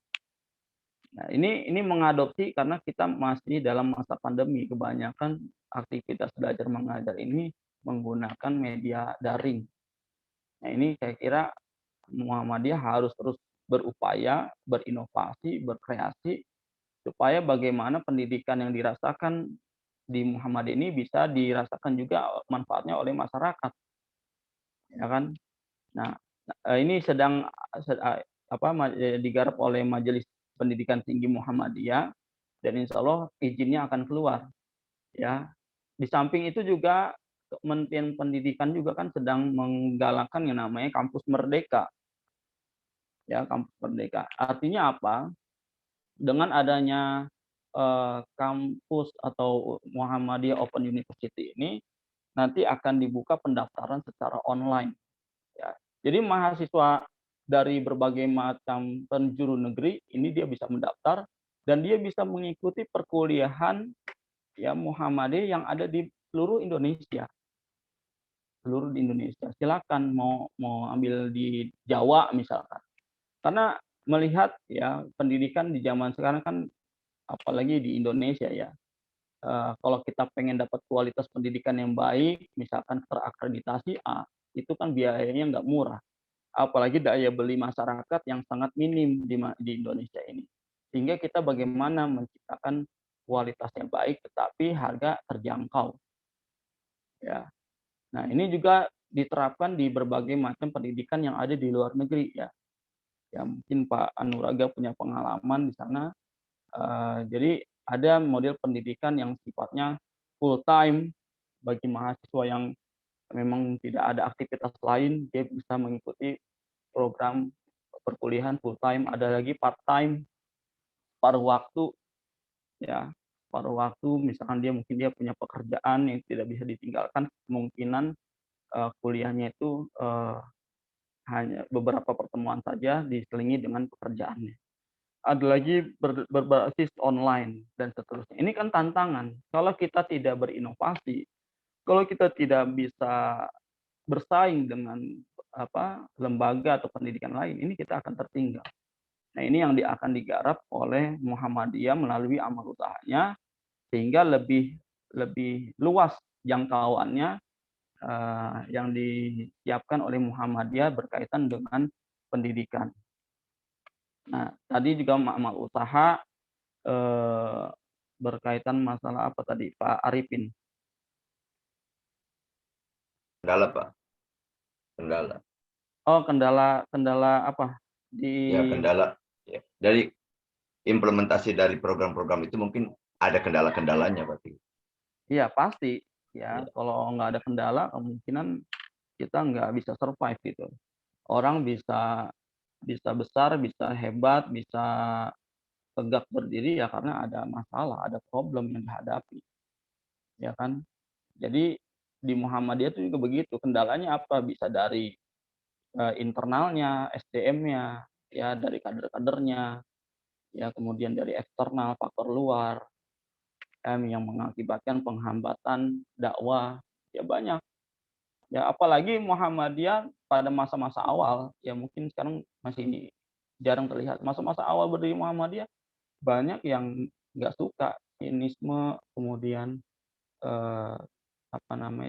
Nah, ini mengadopsi karena kita masih dalam masa pandemi, kebanyakan aktivitas belajar mengajar ini menggunakan media daring. Nah, ini saya kira Muhammadiyah harus terus berupaya, berinovasi, berkreasi supaya bagaimana pendidikan yang dirasakan di Muhammadiyah ini bisa dirasakan juga manfaatnya oleh masyarakat, ya kan? Nah, ini sedang digarap oleh Majelis Pendidikan Tinggi Muhammadiyah dan insya Allah izinnya akan keluar. Ya, di samping itu juga Kementerian Pendidikan juga kan sedang menggalakkan yang namanya Kampus Merdeka. Ya, Kampus Merdeka. Artinya apa? Dengan adanya kampus atau Muhammadiyah Open University ini nanti akan dibuka pendaftaran secara online. Ya. Jadi mahasiswa dari berbagai macam penjuru negeri ini dia bisa mendaftar dan dia bisa mengikuti perkuliahan ya Muhammadiyah yang ada di seluruh Indonesia. Seluruh di Indonesia. Silakan mau ambil di Jawa misalkan. Karena melihat ya pendidikan di zaman sekarang kan apalagi di Indonesia ya. Kalau kita pengen dapat kualitas pendidikan yang baik, misalkan terakreditasi A, itu kan biayanya nggak murah. Apalagi daya beli masyarakat yang sangat minim di Indonesia ini. Sehingga kita bagaimana menciptakan kualitas yang baik tetapi harga terjangkau. Ya. Nah, ini juga diterapkan di berbagai macam pendidikan yang ada di luar negeri ya. Ya mungkin Pak Anuraga punya pengalaman di sana. Jadi ada model pendidikan yang sifatnya full time bagi mahasiswa yang memang tidak ada aktivitas lain, dia bisa mengikuti program perkuliahan full time. Ada lagi part time, paruh waktu, ya paruh waktu. Misalkan dia punya pekerjaan yang tidak bisa ditinggalkan, kemungkinan kuliahnya itu hanya beberapa pertemuan saja diselingi dengan pekerjaannya. Ada lagi berbasis online dan seterusnya. Ini kan tantangan. Kalau kita tidak berinovasi, kalau kita tidak bisa bersaing dengan lembaga atau pendidikan lain, ini kita akan tertinggal. Nah, ini yang akan digarap oleh Muhammadiyah melalui amal usahanya sehingga lebih luas jangkauannya yang disiapkan oleh Muhammadiyah berkaitan dengan pendidikan. Nah, tadi juga amal usaha berkaitan masalah apa tadi Pak Arifin? Kendala, Pak. Kendala. Oh, kendala apa? Ya, kendala. Ya. Dari implementasi dari program-program itu mungkin ada kendala-kendalanya, Pak. Iya, pasti. Ya, kalau nggak ada kendala, kemungkinan kita nggak bisa survive gitu. Orang bisa besar, bisa hebat, bisa tegak berdiri ya karena ada masalah, ada problem yang dihadapi. Ya kan? Jadi di Muhammadiyah itu juga begitu. Kendalanya apa? Bisa dari internalnya, SDM-nya, ya dari kader-kadernya, ya kemudian dari eksternal, faktor luar. yang mengakibatkan penghambatan dakwah ya banyak. Ya apalagi Muhammadiyah pada masa-masa awal, ya mungkin sekarang masih jarang terlihat. Masa-masa awal berdiri Muhammadiyah banyak yang nggak suka sinisme, kemudian eh,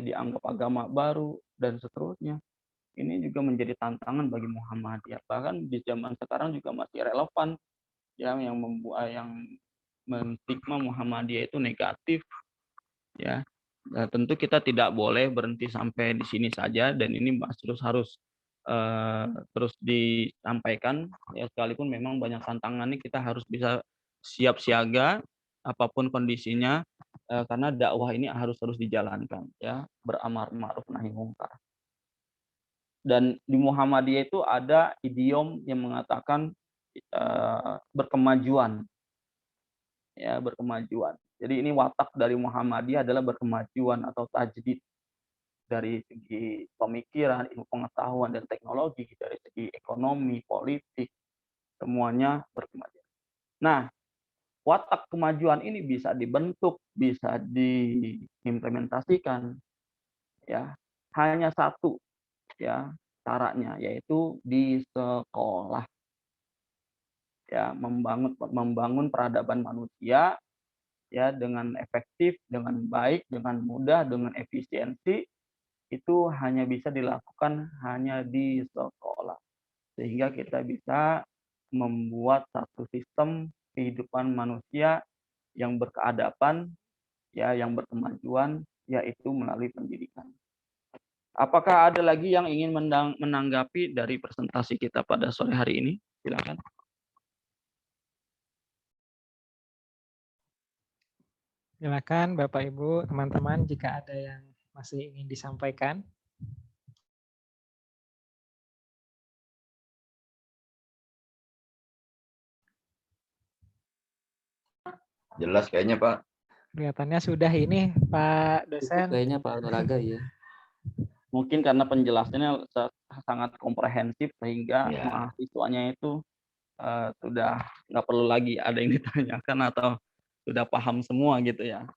dianggap agama baru dan seterusnya. Ini juga menjadi tantangan bagi Muhammadiyah. Bahkan di zaman sekarang juga masih relevan ya yang membuat yang menstigma Muhammadiyah itu negatif ya. Nah, tentu kita tidak boleh berhenti sampai di sini saja dan ini harus terus disampaikan ya sekalipun memang banyak tantangannya kita harus bisa siap siaga apapun kondisinya karena dakwah ini harus terus dijalankan ya beramar ma'ruf nahi munkar. Dan di Muhammadiyah itu ada idiom yang mengatakan berkemajuan ya berkemajuan. Jadi ini watak dari Muhammadiyah adalah berkemajuan atau tajdid dari segi pemikiran, ilmu pengetahuan dan teknologi, dari segi ekonomi, politik, semuanya berkemajuan. Nah, watak kemajuan ini bisa dibentuk, bisa diimplementasikan ya hanya satu ya caranya yaitu di sekolah. Ya, membangun peradaban manusia ya dengan efektif, dengan baik, dengan mudah, dengan efisiensi itu hanya bisa dilakukan hanya di sekolah. Sehingga kita bisa membuat satu sistem kehidupan manusia yang berkeadaban ya yang berkemajuan yaitu melalui pendidikan. Apakah ada lagi yang ingin menanggapi dari presentasi kita pada sore hari ini? Silakan. Silakan Bapak Ibu, teman-teman jika ada yang masih ingin disampaikan. Jelas kayaknya Pak. Kelihatannya sudah ini Pak dosen. Kayaknya Pak Nuraga ya. Mungkin karena penjelasannya sangat komprehensif sehingga Ya. mahasiswanya itu sudah nggak perlu lagi ada yang ditanyakan atau sudah paham semua gitu ya.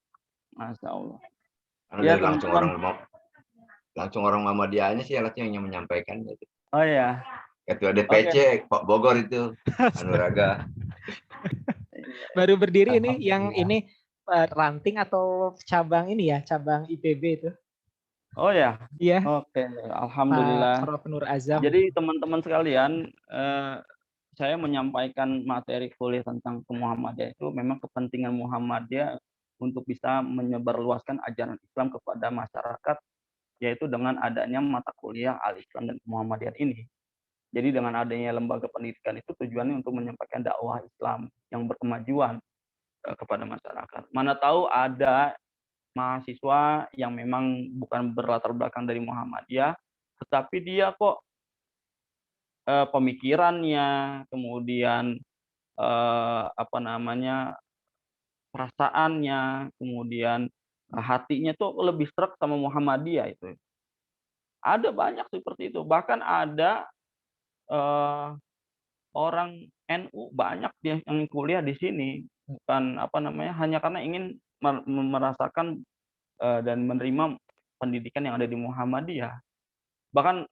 Masya Allah. Karena Ya, dari langsung orang Muhammadiyahnya sih yang menyampaikan. Gitu. Oh ya. Ketua DPC Pak Bogor itu Nuraga. Baru berdiri ini yang ini ranting atau cabang ini ya, cabang IPB itu. Oh ya. Iya. Oke, alhamdulillah. Prof. Nur Azam. Jadi teman-teman sekalian, saya menyampaikan materi kuliah tentang Muhammadiyah itu memang kepentingan Muhammadiyah untuk bisa menyebarluaskan ajaran Islam kepada masyarakat, yaitu dengan adanya mata kuliah Al-Islam dan Muhammadiyah ini. Jadi dengan adanya lembaga pendidikan itu tujuannya untuk menyampaikan dakwah Islam yang berkemajuan kepada masyarakat. Mana tahu ada mahasiswa yang memang bukan berlatar belakang dari Muhammadiyah, tetapi dia kok pemikirannya, kemudian perasaannya, kemudian hatinya tuh lebih serak sama Muhammadiyah itu. Ada banyak seperti itu. Bahkan ada orang NU banyak yang kuliah di sini, bukan hanya karena ingin merasakan dan menerima pendidikan yang ada di Muhammadiyah. Bahkan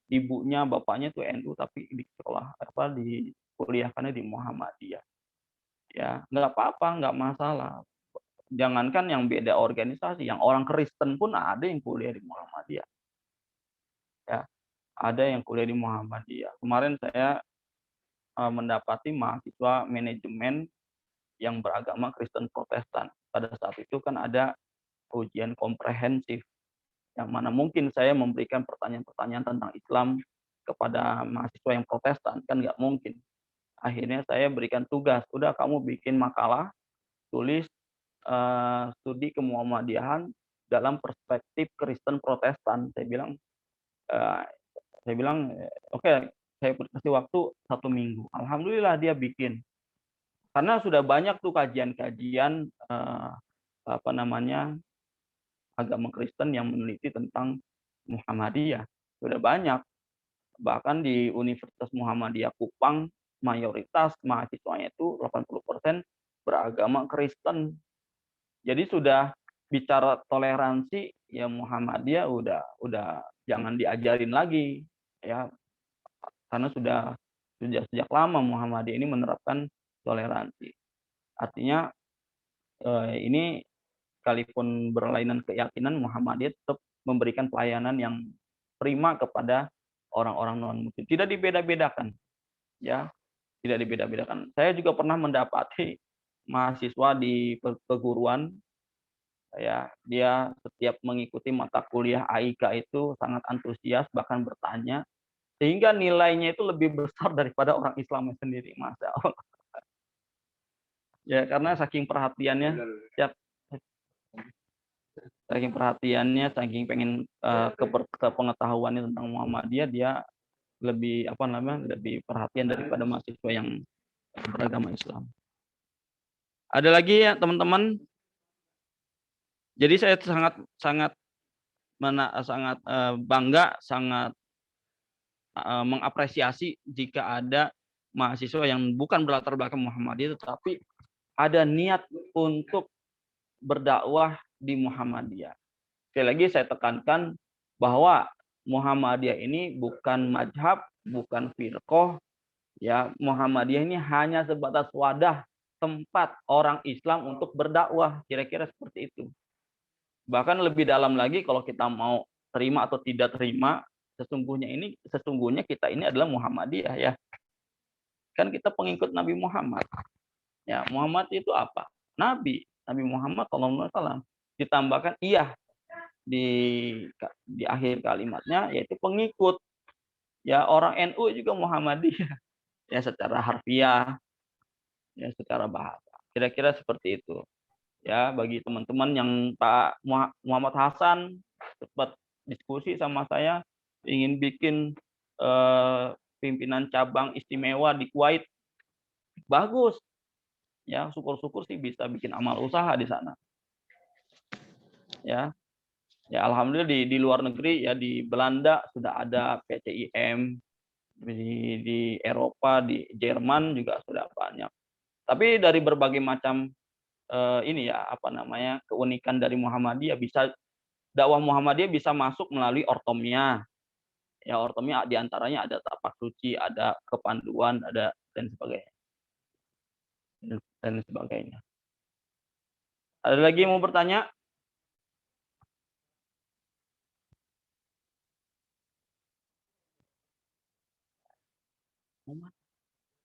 ibunya, bapaknya itu NU tapi di sekolah dikuliahkannya di Muhammadiyah. Ya, nggak apa-apa, nggak masalah. Jangankan yang beda organisasi, yang orang Kristen pun ada yang kuliah di Muhammadiyah. Ya, ada yang kuliah di Muhammadiyah. Kemarin saya mendapati mahasiswa manajemen yang beragama Kristen Protestan. Pada saat itu kan ada ujian komprehensif yang mana mungkin saya memberikan pertanyaan-pertanyaan tentang Islam kepada mahasiswa yang Protestan, kan nggak mungkin. Akhirnya saya berikan tugas, udah kamu bikin makalah, tulis studi kemuhammadiyahan dalam perspektif Kristen Protestan. Saya bilang oke, saya kasih waktu 1 minggu. Alhamdulillah dia bikin. Karena sudah banyak tuh kajian-kajian agama Kristen yang meneliti tentang Muhammadiyah. Sudah banyak. Bahkan di Universitas Muhammadiyah Kupang, mayoritas mahasiswanya itu 80% beragama Kristen. Jadi sudah bicara toleransi, ya Muhammadiyah udah jangan diajarin lagi, ya, karena sudah sejak lama Muhammadiyah ini menerapkan toleransi. Artinya ini sekalipun berlainan keyakinan, Muhammadiyah tetap memberikan pelayanan yang prima kepada orang-orang non-Muslim. Tidak dibeda-bedakan, ya, tidak dibeda-bedakan. Saya juga pernah mendapati mahasiswa di perguruan, ya, dia setiap mengikuti mata kuliah AIK itu sangat antusias, bahkan bertanya, sehingga nilainya itu lebih besar daripada orang Islamnya sendiri, Masya Allah. Ya, karena saking perhatiannya, ya, saking perhatiannya, saking pengen kepengetahuannya tentang Muhammadiyah, dia lebih perhatian daripada mahasiswa yang beragama Islam. Ada lagi ya teman-teman. Jadi saya sangat bangga, sangat mengapresiasi jika ada mahasiswa yang bukan berlatar belakang Muhammadiyah, tetapi ada niat untuk berdakwah di Muhammadiyah. Sekali lagi saya tekankan bahwa Muhammadiyah ini bukan mazhab, bukan firqah, ya. Muhammadiyah ini hanya sebatas wadah tempat orang Islam untuk berdakwah, kira-kira seperti itu. Bahkan lebih dalam lagi, kalau kita mau terima atau tidak terima, sesungguhnya kita ini adalah Muhammadiyah, ya. Kan kita pengikut Nabi Muhammad. Ya, Muhammad itu apa? Nabi Muhammad SAW. Ditambahkan iya di akhir kalimatnya, yaitu pengikut. Ya, orang NU juga Muhammadiyah, ya, secara harfiah, ya, secara bahasa. Kira-kira seperti itu. Ya, bagi teman-teman yang Pak Muhammad Hasan sempat diskusi sama saya, ingin bikin pimpinan cabang istimewa di Kuwait, bagus. Ya, syukur-syukur sih bisa bikin amal usaha di sana. Ya. Ya, alhamdulillah di luar negeri, ya, di Belanda sudah ada PCIM, di Eropa, di Jerman juga sudah banyak. Tapi dari berbagai macam ini, ya, keunikan dari Muhammadiyah, dakwah Muhammadiyah bisa masuk melalui ortomia. Ya, ortomia diantaranya ada tapak suci, ada kepanduan, ada dan sebagainya. Ada lagi yang mau bertanya?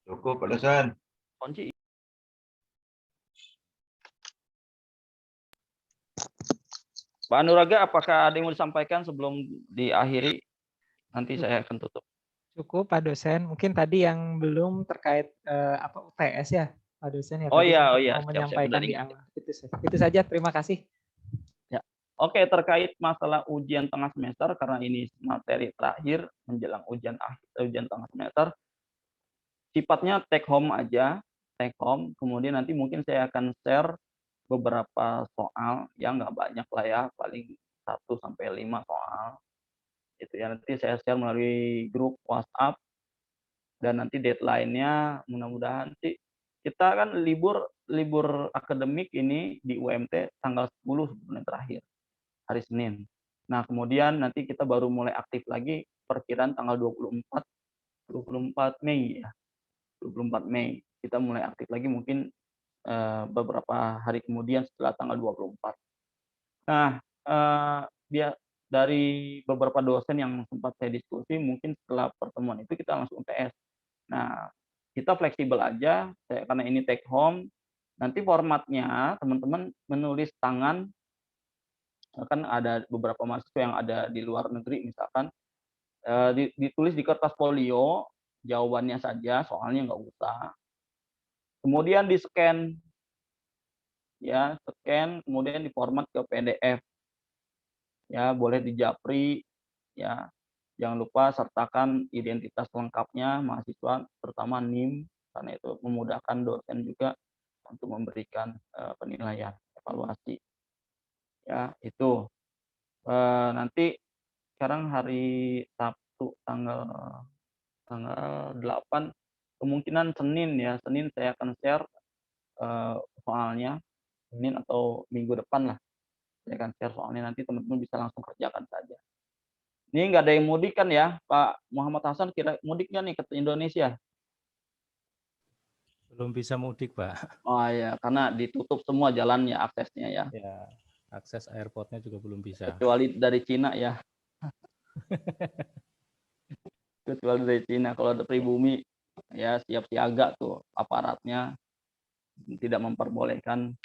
Cukup, Pak dosen. Kunci. Pak Anuraga, apakah ada yang mau disampaikan sebelum diakhiri? Nanti saya akan tutup. Cukup Pak dosen. Mungkin tadi yang belum terkait UTS ya Pak dosen ya. Oh tadi iya, mau menyampaikan di awal. Itu saja. Terima kasih. Ya. Oke, terkait masalah ujian tengah semester, karena ini materi terakhir menjelang ujian tengah semester, sifatnya take home aja, take home. Kemudian nanti mungkin saya akan share beberapa soal, yang nggak banyak lah, ya, paling 1-5 soal. Itu ya, nanti saya share melalui grup WhatsApp, dan nanti deadline-nya mudah-mudahan sih, kita kan libur akademik ini di UMT tanggal 10 sebenarnya terakhir, hari Senin. Nah, kemudian nanti kita baru mulai aktif lagi perkiraan tanggal 24 Mei, ya. 24 Mei kita mulai aktif lagi, mungkin beberapa hari kemudian setelah tanggal 24. Nah, dia dari beberapa dosen yang sempat saya diskusi, mungkin setelah pertemuan itu kita langsung UTS. Nah, kita fleksibel aja, karena ini take home. Nanti formatnya teman-teman menulis tangan, kan ada beberapa mahasiswa yang ada di luar negeri misalkan, ditulis di kertas folio, jawabannya saja, soalnya nggak usah. Kemudian di-scan, ya, scan, kemudian diformat ke PDF. Ya, boleh di Japri, ya. Jangan lupa sertakan identitas lengkapnya mahasiswa, terutama NIM, karena itu memudahkan dosen juga untuk memberikan penilaian, evaluasi. Ya, itu. Nanti sekarang hari Sabtu tanggal 8, kemungkinan Senin, ya, Senin saya akan share soalnya. Senin atau minggu depan lah. Saya akan share soalnya nanti teman-teman bisa langsung kerjakan saja. Ini nggak ada yang mudik kan ya, Pak Muhammad Hasan, kira mudik nggak nih ke Indonesia? Belum bisa mudik, Pak. Oh ya, karena ditutup semua jalannya, aksesnya ya. Ya, akses airportnya juga belum bisa. Kecuali dari Cina ya. Kecuali dari Cina. Kalau ada pribumi ya siap siaga tuh aparatnya, tidak memperbolehkan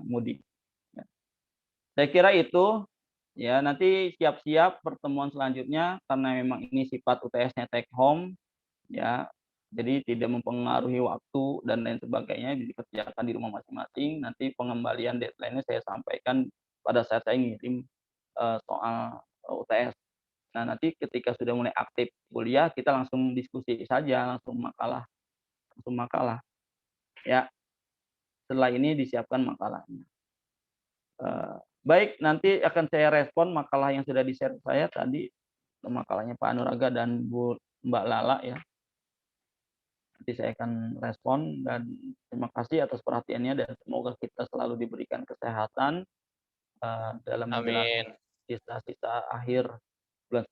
mudik. Ya. Saya kira itu ya, nanti siap-siap pertemuan selanjutnya karena memang ini sifat UTS-nya take home ya. Jadi tidak mempengaruhi waktu dan lain sebagainya, dikerjakan di rumah masing-masing. Nanti pengembalian deadline-nya saya sampaikan pada saat saya ngirim soal UTS. Nah, nanti ketika sudah mulai aktif kuliah, kita langsung diskusi saja, langsung makalah. Ya, setelah ini disiapkan makalahnya. Baik, nanti akan saya respon makalah yang sudah di-share saya tadi, makalahnya Pak Anuraga dan Mbak Lala ya. Nanti saya akan respon dan terima kasih atas perhatiannya dan semoga kita selalu diberikan kesehatan dalam menjalani sisa-sisa akhir bulan